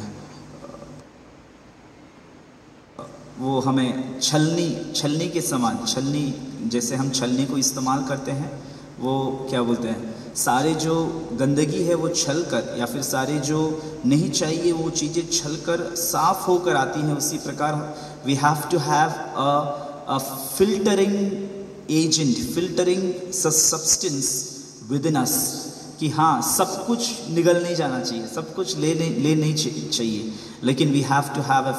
वो हमें छलनी के समान, छलनी जैसे हम छलनी को इस्तेमाल करते हैं, वो क्या बोलते हैं, सारे जो गंदगी है वो छल कर या फिर सारे जो नहीं चाहिए वो चीज़ें छल कर साफ होकर आती हैं। उसी प्रकार we have to have filtering agent, filtering substance within us, कि हाँ सब कुछ निगल नहीं जाना चाहिए, सब कुछ ले नहीं चाहिए, लेकिन we have to have a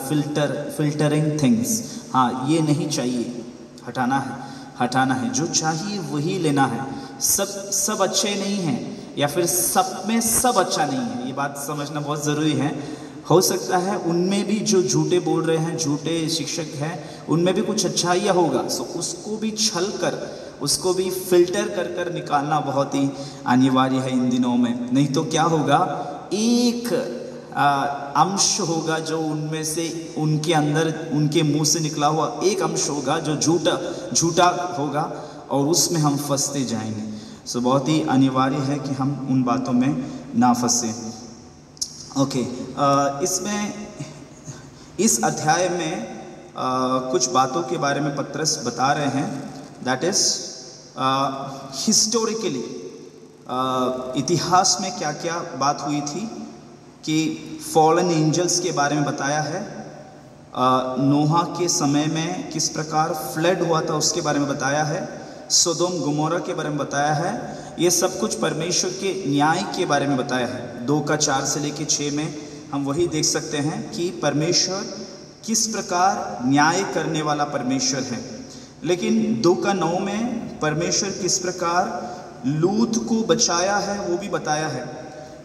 filtering things. हाँ ये नहीं चाहिए, हटाना है, जो चाहिए वही लेना है. सब अच्छे नहीं हैं, या फिर सब में सब अच्छा नहीं है, ये बात समझना बहुत ज़रूरी है. हो सकता है उनमें भी जो झूठे बोल रहे हैं, झूठे शिक्षक हैं, उनमें भी कुछ अच्छाइयाँ होगा. सो उसको भी छल कर, उसको भी फिल्टर कर निकालना बहुत ही अनिवार्य है इन दिनों में. नहीं तो क्या होगा, एक अंश होगा जो उनमें से, उनके अंदर, उनके मुंह से निकला हुआ एक अंश होगा जो झूठा होगा, और उसमें हम फंसते जाएंगे. सो बहुत ही अनिवार्य है कि हम उन बातों में ना फंसे. ओके, इसमें इस अध्याय में कुछ बातों के बारे में पत्रस बता रहे हैं. दैट इज हिस्टोरिकली इतिहास में क्या क्या बात हुई थी, कि फॉलन एंजल्स के बारे में बताया है, नोहा के समय में किस प्रकार फ्लड हुआ था उसके बारे में बताया है, सोदोम गोमोरा के बारे में बताया है. ये सब कुछ परमेश्वर के न्याय के बारे में बताया है. 2:4 से लेकर 6 में हम वही देख सकते हैं कि परमेश्वर किस प्रकार न्याय करने वाला परमेश्वर है. लेकिन 2:9 में परमेश्वर किस प्रकार लूत को बचाया है वो भी बताया है.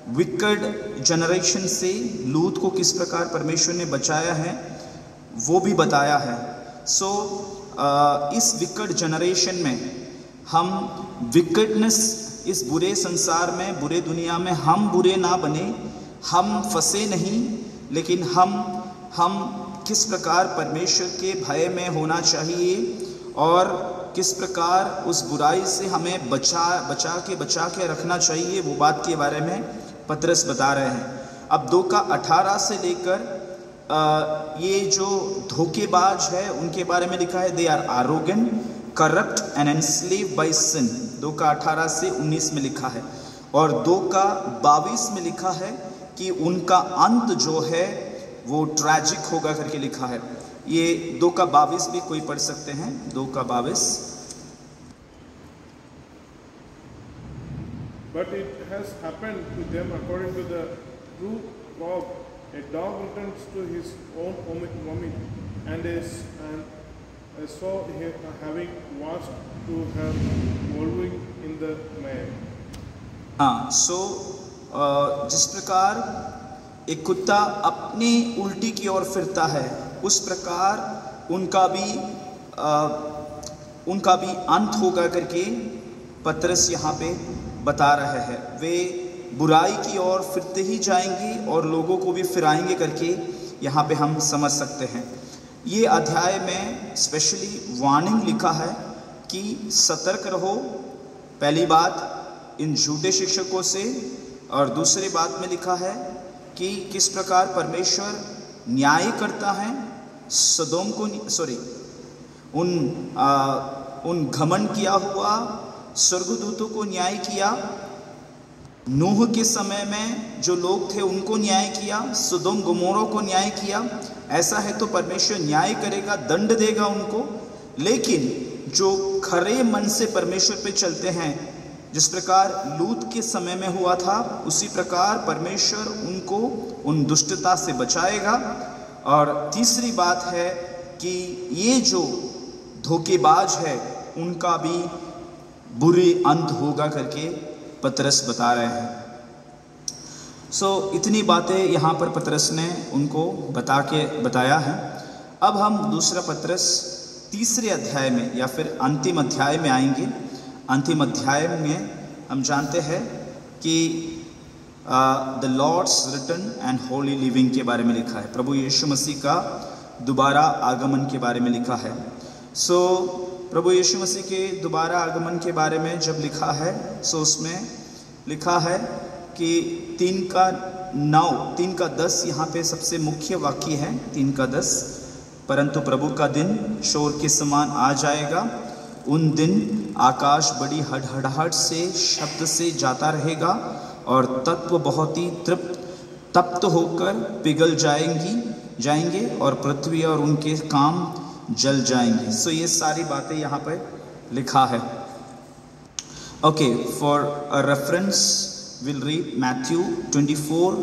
विकट जनरेशन से लूत को किस प्रकार परमेश्वर ने बचाया है वो भी बताया है. सो इस विकट जनरेशन में हम विकटनेस, इस बुरे संसार में, बुरे दुनिया में हम बुरे ना बने, हम फंसे नहीं, लेकिन हम किस प्रकार परमेश्वर के भय में होना चाहिए और किस प्रकार उस बुराई से हमें बचा के रखना चाहिए, वो बात के बारे में पत्रस बता रहे हैं. अब 2:18 से लेकर ये जो धोखेबाज है उनके बारे में लिखा है, they are arrogant, corrupt and enslaved by sin. 2:18 से 19 में लिखा है. और 2:22 में लिखा है कि उनका अंत जो है वो ट्रैजिक होगा करके लिखा है. ये 2:22 भी कोई पढ़ सकते हैं. 2:22. But it has happened to them according to the true proverb, a dog returns to his own vomit, and so having washed to her wallowing in the mire. हाँ, सो जिस प्रकार एक कुत्ता अपनी उल्टी की ओर फिरता है, उस प्रकार उनका भी अंत होगा करके पत्रस यहाँ पे बता रहे हैं. वे बुराई की ओर फिरते ही जाएंगे और लोगों को भी फिराएंगे करके यहाँ पे हम समझ सकते हैं. ये अध्याय में स्पेशली वार्निंग लिखा है कि सतर्क रहो, पहली बात इन झूठे शिक्षकों से, और दूसरी बात में लिखा है कि किस प्रकार परमेश्वर न्याय करता है. सदोम को उन घमंड किया हुआ स्वर्गदूतों को न्याय किया, नूह के समय में जो लोग थे उनको न्याय किया, सदोम गोमोरा को न्याय किया. ऐसा है तो परमेश्वर न्याय करेगा, दंड देगा उनको. लेकिन जो खरे मन से परमेश्वर पे चलते हैं, जिस प्रकार लूत के समय में हुआ था, उसी प्रकार परमेश्वर उनको उन दुष्टता से बचाएगा. और तीसरी बात है कि ये जो धोखेबाज है उनका भी बुरे अंत होगा करके पतरस बता रहे हैं. सो इतनी बातें यहाँ पर पतरस ने उनको बताया है. अब हम दूसरा पतरस तीसरे अध्याय में या फिर अंतिम अध्याय में आएंगे. अंतिम अध्याय में हम जानते हैं कि the Lord's return and holy living के बारे में लिखा है. प्रभु यीशु मसीह का दोबारा आगमन के बारे में लिखा है. सो प्रभु यीशु मसीह के दोबारा आगमन के बारे में जब लिखा है, सो उसमें लिखा है कि 3:10 यहाँ पे सबसे मुख्य वाक्य है. 3:10, परंतु प्रभु का दिन शोर के समान आ जाएगा. उन दिन आकाश बड़ी हड़हड़ाहट से शब्द से जाता रहेगा और तत्व बहुत ही तप्त होकर पिघल जाएंगे, और पृथ्वी और उनके काम जल जाएंगे। सो ये सारी बातें यहाँ पे लिखा है। Okay, for a reference will read Matthew 24,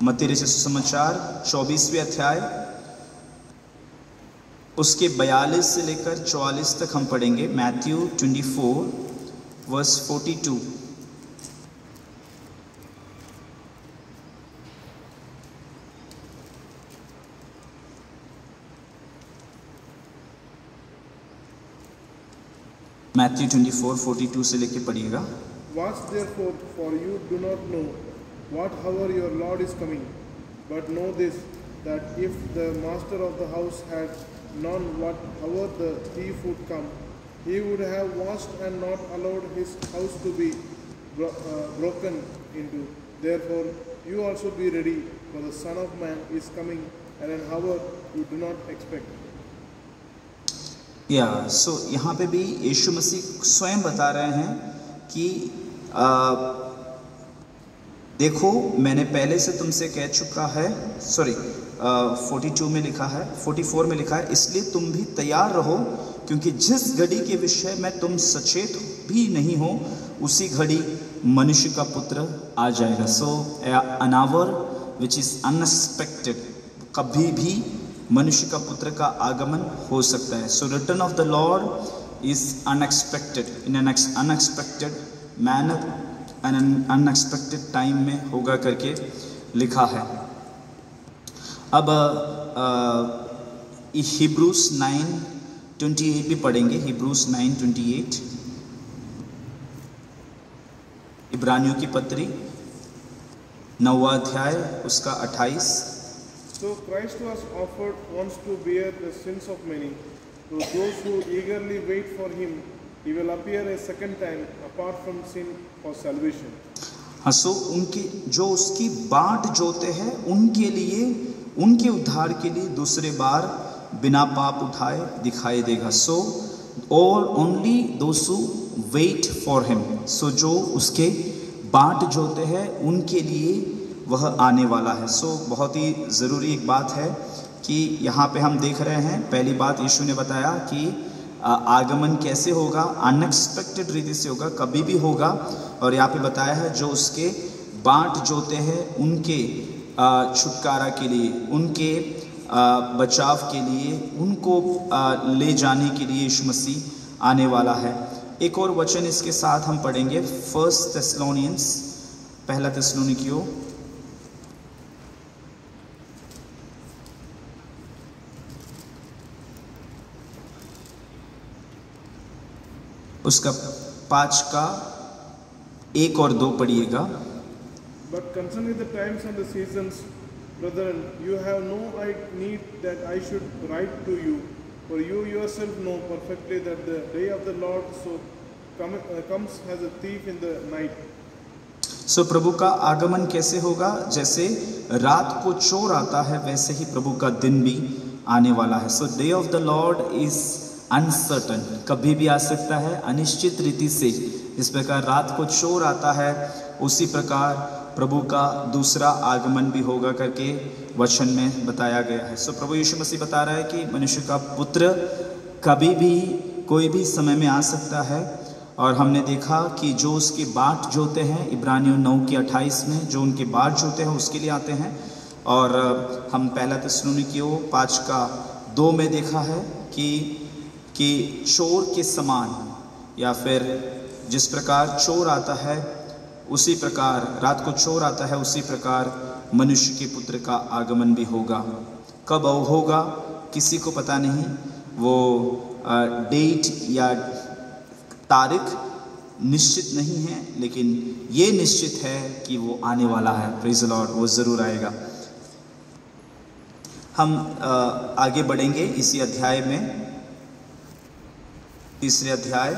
मत्ती रचित सुसमाचार 24वें अध्याय, उसके 42 से लेकर 44 तक हम पढ़ेंगे। Matthew 24 verse 42। मैथ्यू 24:42 से लेके पढ़िएगा। Watch therefore, for you do not know what hour your Lord is coming. But know this, that if the master of the house had known what hour the thief would come, he would have watched and not allowed his house to be broken into. Therefore, you also be ready, for the Son of Man is coming at an hour you do not expect. सो यहाँ पे भी यीशु मसीह स्वयं बता रहे हैं कि देखो मैंने पहले से तुमसे कह चुका है, 42 में लिखा है, 44 में लिखा है, इसलिए तुम भी तैयार रहो, क्योंकि जिस घड़ी के विषय में तुम सचेत भी नहीं हो उसी घड़ी मनुष्य का पुत्र आ जाएगा। So an hour which is unexpected, कभी भी मनुष्य का पुत्र का आगमन हो सकता है। So return of the Lord is unexpected, in an unexpected manner, an unexpected time में होगा करके लिखा है। अब हिब्रूस 9:28 भी पढ़ेंगे। हिब्रूस 9:28, इब्रानियों की पत्री 9वां अध्याय उसका 28। So Christ was offered once to bear the sins of many. To those who eagerly wait for him, he will appear a second time apart from sin for salvation. हाँ, सो उनके जो उसकी बाट जोते हैं उनके लिए, उनके उद्धार के लिए दूसरे बार बिना पाप उठाए दिखाई देगा। सो और only those who wait for him, so जो उसके बाट जोते हैं उनके लिए वह आने वाला है। सो बहुत ही ज़रूरी एक बात है कि यहाँ पे हम देख रहे हैं, पहली बात यीशु ने बताया कि आगमन कैसे होगा, अनएक्सपेक्टेड रीति से होगा, कभी भी होगा। और यहाँ पे बताया है जो उसके बाट जोते हैं उनके छुटकारा के लिए, उनके बचाव के लिए, उनको ले जाने के लिए यीशु मसीह आने वाला है। एक और वचन इसके साथ हम पढ़ेंगे, 1 थेस्सलोनियंस, पहला थिस्सलुनीकियों उसका 5 का 1 और 2 पढ़िएगा। But concerning the times and the seasons, brethren, you have no need that I should write to you, for you yourself know perfectly that the day of the Lord comes as a thief in the night. सो प्रभु का आगमन कैसे होगा? जैसे रात को चोर आता है वैसे ही प्रभु का दिन भी आने वाला है। So day of the Lord is uncertain, कभी भी आ सकता है, अनिश्चित रीति से। जिस प्रकार रात को चोर आता है उसी प्रकार प्रभु का दूसरा आगमन भी होगा करके वचन में बताया गया है। सो प्रभु यीशु मसीह बता रहा है कि मनुष्य का पुत्र कभी भी कोई भी समय में आ सकता है। और हमने देखा कि जो उसके बाट जोते हैं, इब्रानियों 9:28 में जो उनके बाट जोते हैं उसके लिए आते हैं। और हम पहला थिस्सलुनीकियों 5:2 में देखा है कि चोर के समान, या फिर जिस प्रकार चोर आता है उसी प्रकार, रात को चोर आता है उसी प्रकार मनुष्य के पुत्र का आगमन भी होगा। कब होगा किसी को पता नहीं, वो डेट या तारीख निश्चित नहीं है, लेकिन ये निश्चित है कि वो आने वाला है। प्रेज़ द लॉर्ड, वो ज़रूर आएगा। हम आगे बढ़ेंगे इसी अध्याय में, तीसरे अध्याय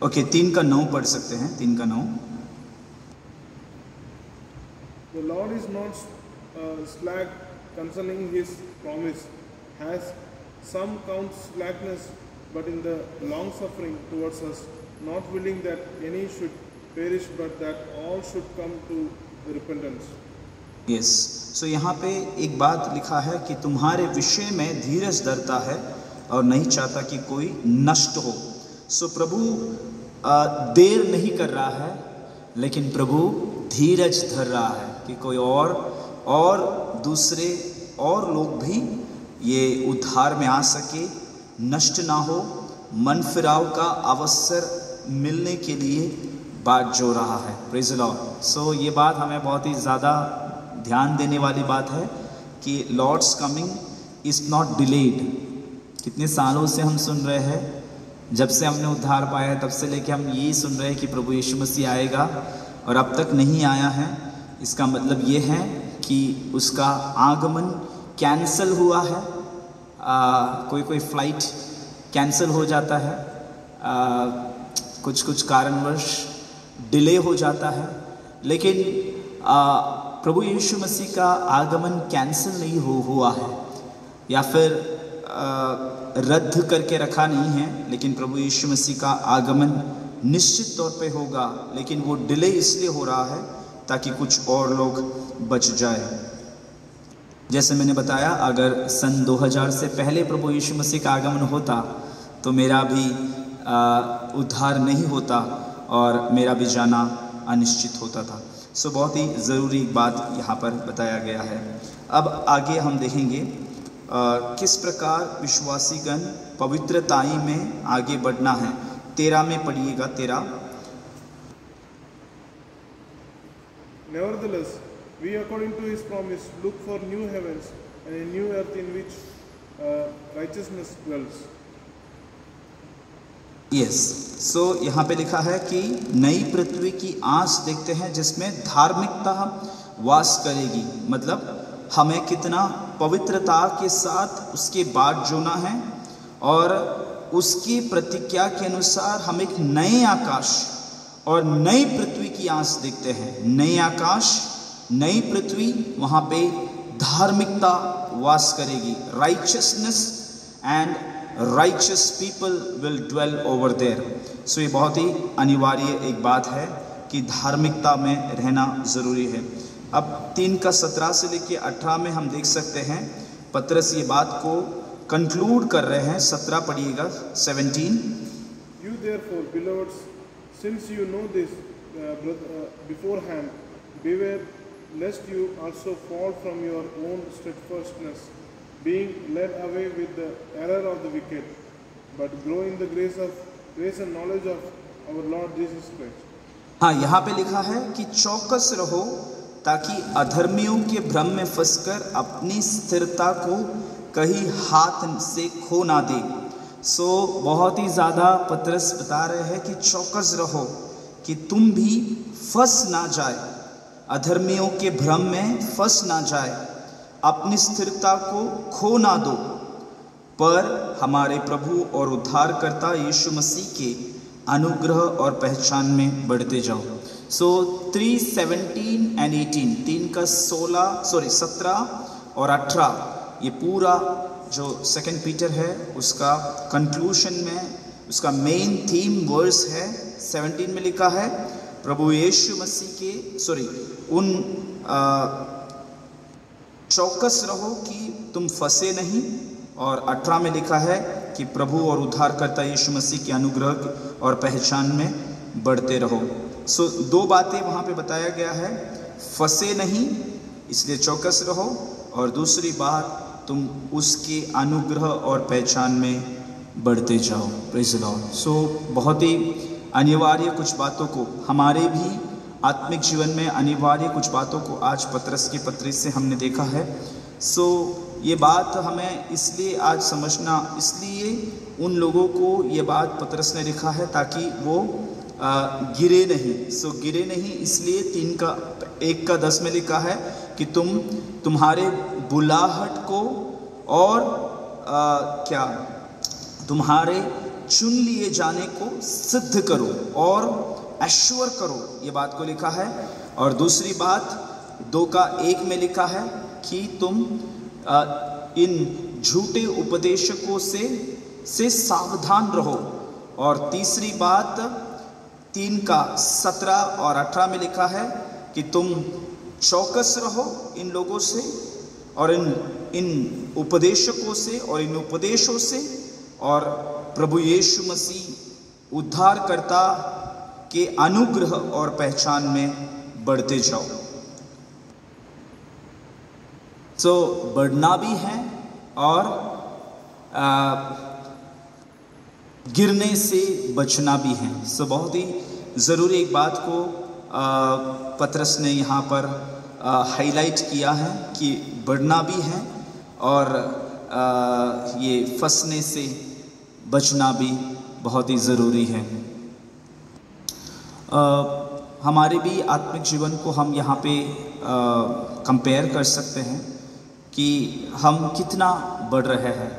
ओके 3 का 9 पढ़ सकते हैं, 3 का 9। The Lord is not slack concerning His promise, as some count slackness, but in the long suffering towards us, not willing that any should perish, but that all should come to repentance. Yes so यहाँ पे एक बात लिखा है कि तुम्हारे विषय में धीरज धरता है और नहीं चाहता कि कोई नष्ट हो। सो प्रभु देर नहीं कर रहा है, लेकिन प्रभु धीरज धर रहा है कि कोई और दूसरे और लोग भी ये उद्धार में आ सके, नष्ट ना हो, मन फिराव का अवसर मिलने के लिए बात जो रहा है। Praise the Lord. सो ये बात हमें बहुत ही ज़्यादा ध्यान देने वाली बात है कि Lord's coming is not delayed. कितने सालों से हम सुन रहे हैं, जब से हमने उद्धार पाया है तब से लेके हम यही सुन रहे हैं कि प्रभु यीशु मसीह आएगा, और अब तक नहीं आया है। इसका मतलब ये है कि उसका आगमन कैंसल हुआ है। कोई फ्लाइट कैंसल हो जाता है, कुछ कारणवश डिले हो जाता है, लेकिन प्रभु यीशु मसीह का आगमन कैंसल नहीं हुआ है या फिर रद्द करके रखा नहीं है, लेकिन प्रभु यीशु मसीह का आगमन निश्चित तौर पे होगा, लेकिन वो डिले इसलिए हो रहा है ताकि कुछ और लोग बच जाए। जैसे मैंने बताया, अगर सन 2000 से पहले प्रभु यीशु मसीह का आगमन होता तो मेरा भी उद्धार नहीं होता और मेरा भी जाना अनिश्चित होता था। सो बहुत ही ज़रूरी बात यहाँ पर बताया गया है। अब आगे हम देखेंगे किस प्रकार विश्वासीगण पवित्रताई में आगे बढ़ना है। 13 में पढ़िएगा। 13 Nevertheless, we according to His promise look for new heavens and a new earth in which righteousness dwells. Yes so यहाँ पे लिखा है कि नई पृथ्वी की आस देखते हैं जिसमें धार्मिकता वास करेगी। मतलब हमें कितना पवित्रता के साथ उसके बाद जोना है, और उसकी प्रतिज्ञा के अनुसार हम एक नए आकाश और नई पृथ्वी की आस देखते हैं। नए आकाश, नई पृथ्वी, वहाँ पे धार्मिकता वास करेगी। Righteousness and righteous people will dwell over there. सो ये बहुत ही अनिवार्य एक बात है कि धार्मिकता में रहना ज़रूरी है। अब 3:17 से लेके 18 में हम देख सकते हैं पतरस ये बात को कंक्लूड कर रहे हैं। 17 पढ़िएगा। 17 You therefore, beloveds, since you know this beforehand, beware lest you also fall from your own steadfastness, being led away with the error of the wicked, but grow in the grace and knowledge of our Lord Jesus Christ. हाँ, यहाँ पे लिखा है कि चौकस रहो ताकि अधर्मियों के भ्रम में फंसकर अपनी स्थिरता को कहीं हाथ से खो ना दे। सो बहुत ही ज़्यादा पतरस बता रहे हैं कि चौकस रहो कि तुम भी फंस ना जाए, अधर्मियों के भ्रम में फंस ना जाए, अपनी स्थिरता को खो ना दो, पर हमारे प्रभु और उद्धारकर्ता यीशु मसीह के अनुग्रह और पहचान में बढ़ते जाओ। सो 3:17 and 18, 17 और 18, ये पूरा जो 2 पीटर है उसका कंक्लूशन में उसका मेन थीम वर्स है। 17 में लिखा है प्रभु यीशु मसीह के उन चौकस रहो कि तुम फंसे नहीं, और 18 में लिखा है कि प्रभु और उद्धारकर्ता यीशु मसीह के अनुग्रह और पहचान में बढ़ते रहो। सो 2 बातें वहाँ पे बताया गया है, फंसे नहीं इसलिए चौकस रहो, और दूसरी बात तुम उसके अनुग्रह और पहचान में बढ़ते जाओ। Praise the Lord. सो बहुत ही अनिवार्य कुछ बातों को, हमारे भी आत्मिक जीवन में अनिवार्य कुछ बातों को आज पतरस की पत्री से हमने देखा है। सो ये बात हमें इसलिए आज समझना, इसलिए उन लोगों को ये बात पतरस ने लिखा है ताकि वो गिरे नहीं। सो गिरे नहीं इसलिए 1:10 में लिखा है कि तुम्हारे बुलाहट को और तुम्हारे चुन लिए जाने को सिद्ध करो और एश्योर करो, ये बात को लिखा है। और दूसरी बात, 2:1 में लिखा है कि तुम इन झूठे उपदेशकों से सावधान रहो। और तीसरी बात 3:17 और 18 में लिखा है कि तुम चौकस रहो इन लोगों से और इन उपदेशकों से और इन उपदेशों से, और प्रभु यीशु मसीह उद्धारकर्ता के अनुग्रह और पहचान में बढ़ते जाओ। सो बढ़ना भी है और गिरने से बचना भी है। सो बहुत ही ज़रूरी एक बात को पतरस ने यहाँ पर हाईलाइट किया है कि बढ़ना भी है और ये फंसने से बचना भी बहुत ही ज़रूरी है। हमारे भी आत्मिक जीवन को हम यहाँ पे कंपेयर कर सकते हैं कि हम कितना बढ़ रहे हैं।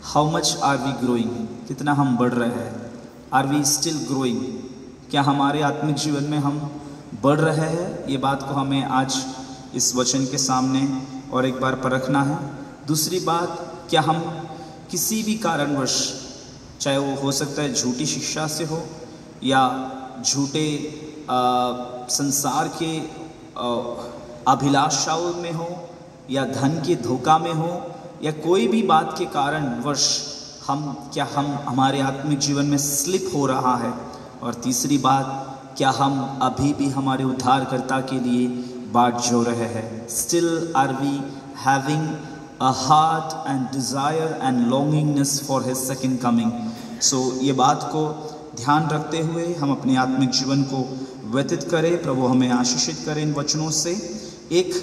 How much are we growing, कितना हम बढ़ रहे हैं। आर वी स्टिल ग्रोइंग, क्या हमारे आत्मिक जीवन में हम बढ़ रहे हैं। ये बात को हमें आज इस वचन के सामने और एक बार परखना है। दूसरी बात, क्या हम किसी भी कारणवश, चाहे वो हो सकता है झूठी शिक्षा से हो या झूठे संसार के अभिलाषाओं में हो या धन के धोखा में हो या कोई भी बात के कारणवश हम हमारे आत्मिक जीवन में स्लिप हो रहा है। और तीसरी बात, क्या हम अभी भी हमारे उद्धारकर्ता के लिए बाट जो रहे हैं। Still are we having a heart and desire and longingness for his second coming. So ये बात को ध्यान रखते हुए हम अपने आत्मिक जीवन को व्यतीत करें। प्रभु हमें आशीषित करें इन वचनों से। एक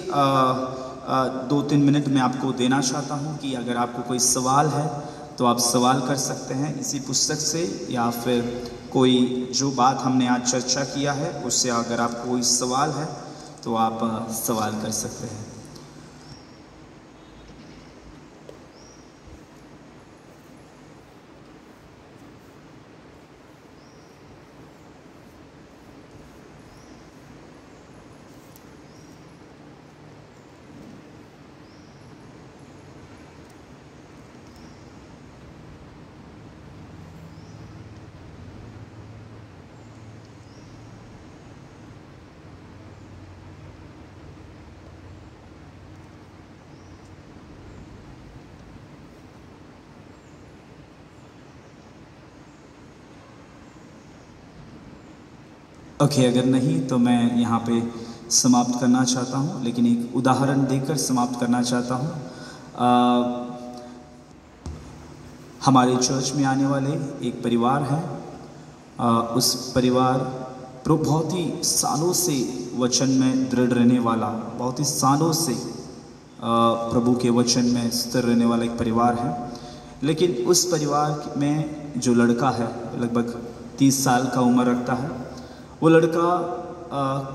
2-3 मिनट में आपको देना चाहता हूँ कि अगर आपको कोई सवाल है तो आप सवाल कर सकते हैं इसी पुस्तक से, या फिर कोई जो बात हमने आज चर्चा किया है उससे अगर आपको कोई सवाल है तो आप सवाल कर सकते हैं। ओके, अगर नहीं तो मैं यहाँ पे समाप्त करना चाहता हूँ, लेकिन एक उदाहरण देकर समाप्त करना चाहता हूँ। हमारे चर्च में आने वाले एक परिवार है। उस परिवार बहुत ही सालों से वचन में दृढ़ रहने वाला, बहुत ही सालों से प्रभु के वचन में स्थिर रहने वाला एक परिवार है। लेकिन उस परिवार में जो लड़का है लगभग 30 साल का उम्र रखता है, वो लड़का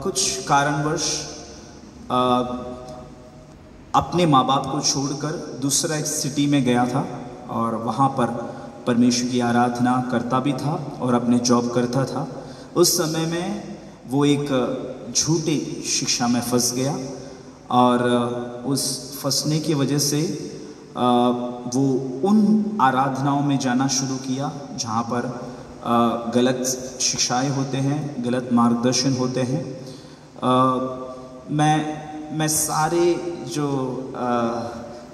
कुछ कारणवश अपने माँ बाप को छोड़कर दूसरा एक सिटी में गया था और वहाँ पर परमेश्वर की आराधना करता भी था और अपने जॉब करता था। उस समय में वो एक झूठी शिक्षा में फंस गया और उस फंसने की वजह से वो उन आराधनाओं में जाना शुरू किया जहाँ पर गलत शिक्षाएं होते हैं, गलत मार्गदर्शन होते हैं। मैं सारे जो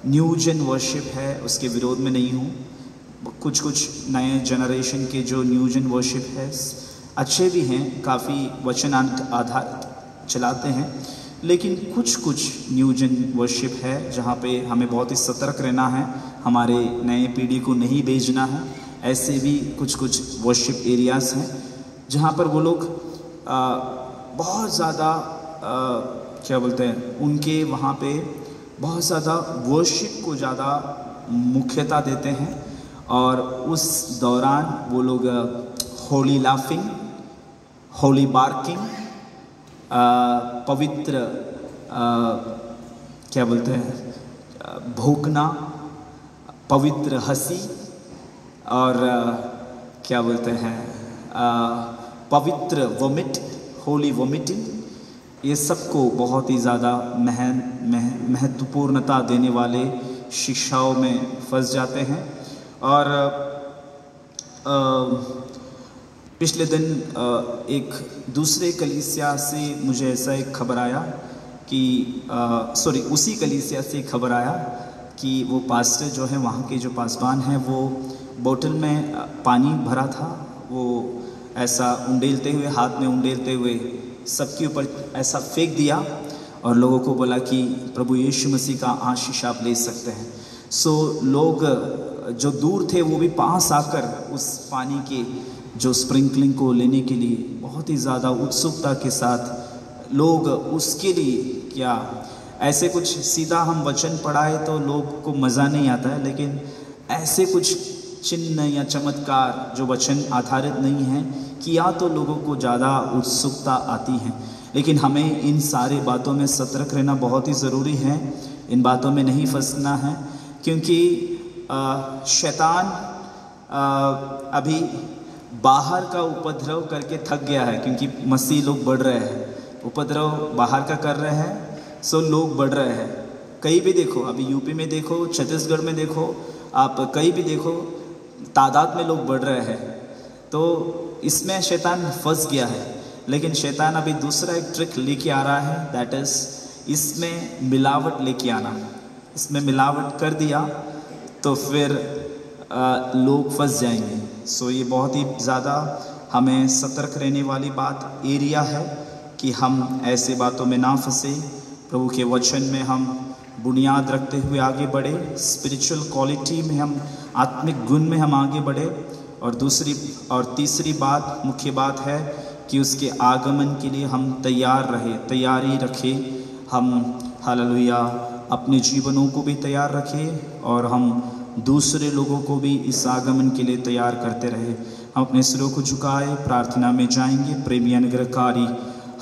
न्यू जेन वर्शिप है उसके विरोध में नहीं हूँ। कुछ नए जनरेशन के जो न्यू जेन वर्शिप है अच्छे भी हैं, काफ़ी वचन आधारित चलाते हैं, लेकिन कुछ न्यू जेन वर्शिप है जहाँ पे हमें बहुत ही सतर्क रहना है, हमारे नए पीढ़ी को नहीं भेजना है। ऐसे भी कुछ वर्शिप एरियाज़ हैं जहाँ पर वो लोग बहुत ज़्यादा क्या बोलते हैं, उनके वहाँ पे बहुत ज़्यादा वर्शिप को ज़्यादा मुख्यता देते हैं और उस दौरान वो लोग होली लाफिंग, होली बार्किंग, पवित्र क्या बोलते हैं भौंकना, पवित्र हंसी और क्या बोलते हैं पवित्र वोमिट, होली वोमिटिंग, ये सबको बहुत ही ज़्यादा महत्वपूर्णता देने वाले शिक्षाओं में फंस जाते हैं। और पिछले दिन एक दूसरे कलीसिया से मुझे ऐसा एक खबर आया कि उसी कलीसिया से खबर आया कि वो पास्टर जो है, वहाँ के जो पासबान हैं, वो बोतल में पानी भरा था, वो ऐसा उंडेलते हुए, हाथ में उंडेलते हुए सबके ऊपर ऐसा फेंक दिया और लोगों को बोला कि प्रभु यीशु मसीह का आशीष आप ले सकते हैं। लोग जो दूर थे वो भी पास आकर उस पानी के जो स्प्रिंकलिंग को लेने के लिए बहुत ही ज़्यादा उत्सुकता के साथ लोग उसके लिए, क्या ऐसे कुछ सीधा हम वचन पढ़ाए तो लोग को मज़ा नहीं आता है, लेकिन ऐसे कुछ चिन्ह या चमत्कार जो वचन आधारित नहीं है किया तो लोगों को ज़्यादा उत्सुकता आती है। लेकिन हमें इन सारी बातों में सतर्क रहना बहुत ही ज़रूरी है, इन बातों में नहीं फंसना है, क्योंकि शैतान अभी बाहर का उपद्रव करके थक गया है, क्योंकि मसीह लोग बढ़ रहे हैं, उपद्रव बाहर का कर रहे हैं, लोग बढ़ रहे हैं। कहीं भी देखो, अभी यूपी में देखो, छत्तीसगढ़ में देखो, आप कहीं भी देखो, तादाद में लोग बढ़ रहे हैं। तो इसमें शैतान फंस गया है। लेकिन शैतान अभी दूसरा एक ट्रिक लेके आ रहा है, दैट इज़ इसमें मिलावट लेके आना। इसमें मिलावट कर दिया तो फिर लोग फंस जाएंगे। ये बहुत ही ज़्यादा हमें सतर्क रहने वाली बात एरिया है कि हम ऐसे बातों में ना फंसे, प्रभु के वचन में हम बुनियाद रखते हुए आगे बढ़े, स्पिरिचुअल क्वालिटी में हम, आत्मिक गुण में हम आगे बढ़े। और तीसरी बात, मुख्य बात है कि उसके आगमन के लिए हम तैयारी रखें। हम हालेलुया अपने जीवनों को भी तैयार रखें और हम दूसरे लोगों को भी इस आगमन के लिए तैयार करते रहे। हम अपने सिरों को झुकाए प्रार्थना में जाएंगे। प्रेमी अनुग्रहकारी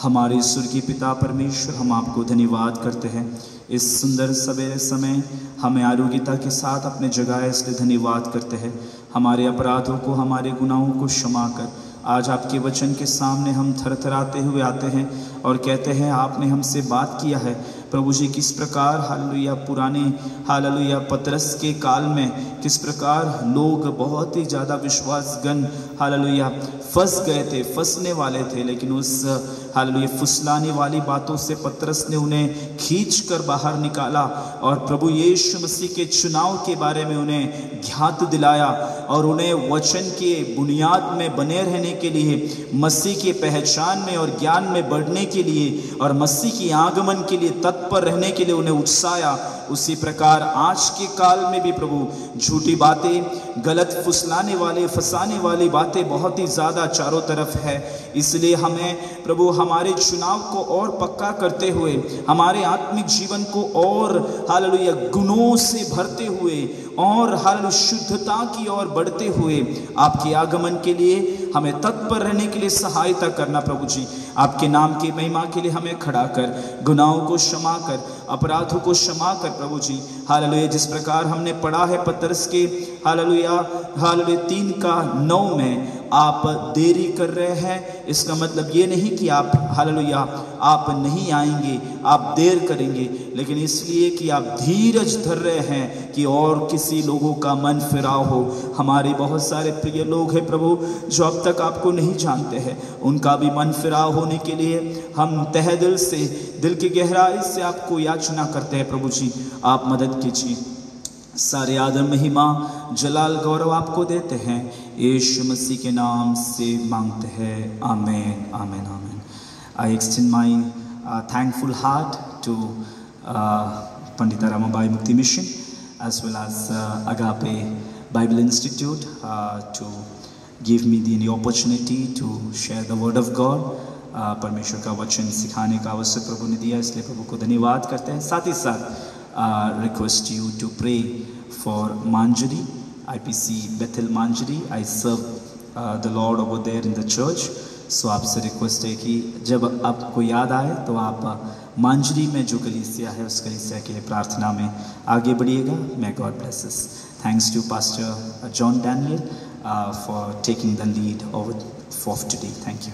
हमारे स्वर्गीय पिता परमेश्वर, हम आपको धन्यवाद करते हैं इस सुंदर सवेरे समय हमें आरोग्यता के साथ अपने जगह, इसलिए धन्यवाद करते हैं। हमारे अपराधों को, हमारे गुनाहों को क्षमा कर। आज आपके वचन के सामने हम थरथराते हुए आते हैं और कहते हैं आपने हमसे बात किया है प्रभु जी, किस प्रकार हालेलुया पुराने हालेलुया पतरस के काल में किस प्रकार लोग बहुत ही ज़्यादा विश्वासगण हालेलुया फंस गए थे, फंसने वाले थे, लेकिन उस हालेलुया फुसलाने वाली बातों से पतरस ने उन्हें खींच कर बाहर निकाला और प्रभु यीशु मसीह के चुनाव के बारे में उन्हें ज्ञात दिलाया और उन्हें वचन के बुनियाद में बने रहने के लिए, मसीह के पहचान में और ज्ञान में बढ़ने के लिए और मसीह की आगमन के लिए तत्पर रहने के लिए उन्हें उत्साया। उसी प्रकार आज के काल में भी प्रभु झूठी बातें, गलत फुसलाने वाले, फंसाने वाली बातें बहुत ही ज़्यादा चारों तरफ है। इसलिए हमें प्रभु हमारे चुनाव को और पक्का करते हुए, हमारे आत्मिक जीवन को और हालेलुया गुणों से भरते हुए और हालेलुया शुद्धता की ओर बढ़ते हुए आपके आगमन के लिए हमें तत्पर रहने के लिए सहायता करना प्रभु जी। आपके नाम की महिमा के लिए हमें खड़ा कर, गुनाहों को क्षमा कर, अपराधों को क्षमा कर प्रभु जी। हालेलुया जिस प्रकार हमने पढ़ा है पतरस के हालेलुया 3:9 में आप देरी कर रहे हैं, इसका मतलब ये नहीं कि आप हालेलुया आप नहीं आएंगे, आप देर करेंगे, लेकिन इसलिए कि आप धीरज धर रहे हैं कि और किसी लोगों का मन फिराव हो। हमारे बहुत सारे प्रिय लोग हैं प्रभु जो अब तक आपको नहीं जानते हैं, उनका भी मन फिराव होने के लिए हम तहे दिल से, दिल की गहराई से आपको याचना करते हैं प्रभु जी, आप मदद कीजिए। सारे आदर महिमा जलाल गौरव आपको देते हैं, यीशु मसीह के नाम से मांगते हैं, amen amen amen. I extend my thankful heart to Pandita Ramabai Mukti Mission as well as Agape Bible Institute to give me the opportunity to share the word of God। परमेश्वर का वचन सिखाने का अवसर प्रभु ने दिया, इसलिए प्रभु को धन्यवाद करते हैं। साथ ही साथ request you to pray for Manjari, IPC Bethel Manjari। I serve the Lord over there in the church। सो आपसे रिक्वेस्ट है कि जब आपको याद आए तो आप मांजरी में जो कलीसिया है उस कलीसिया के लिए प्रार्थना में आगे बढ़िएगा। May God bless us. Thanks to pastor John Daniel for taking the lead over for today. Thank you.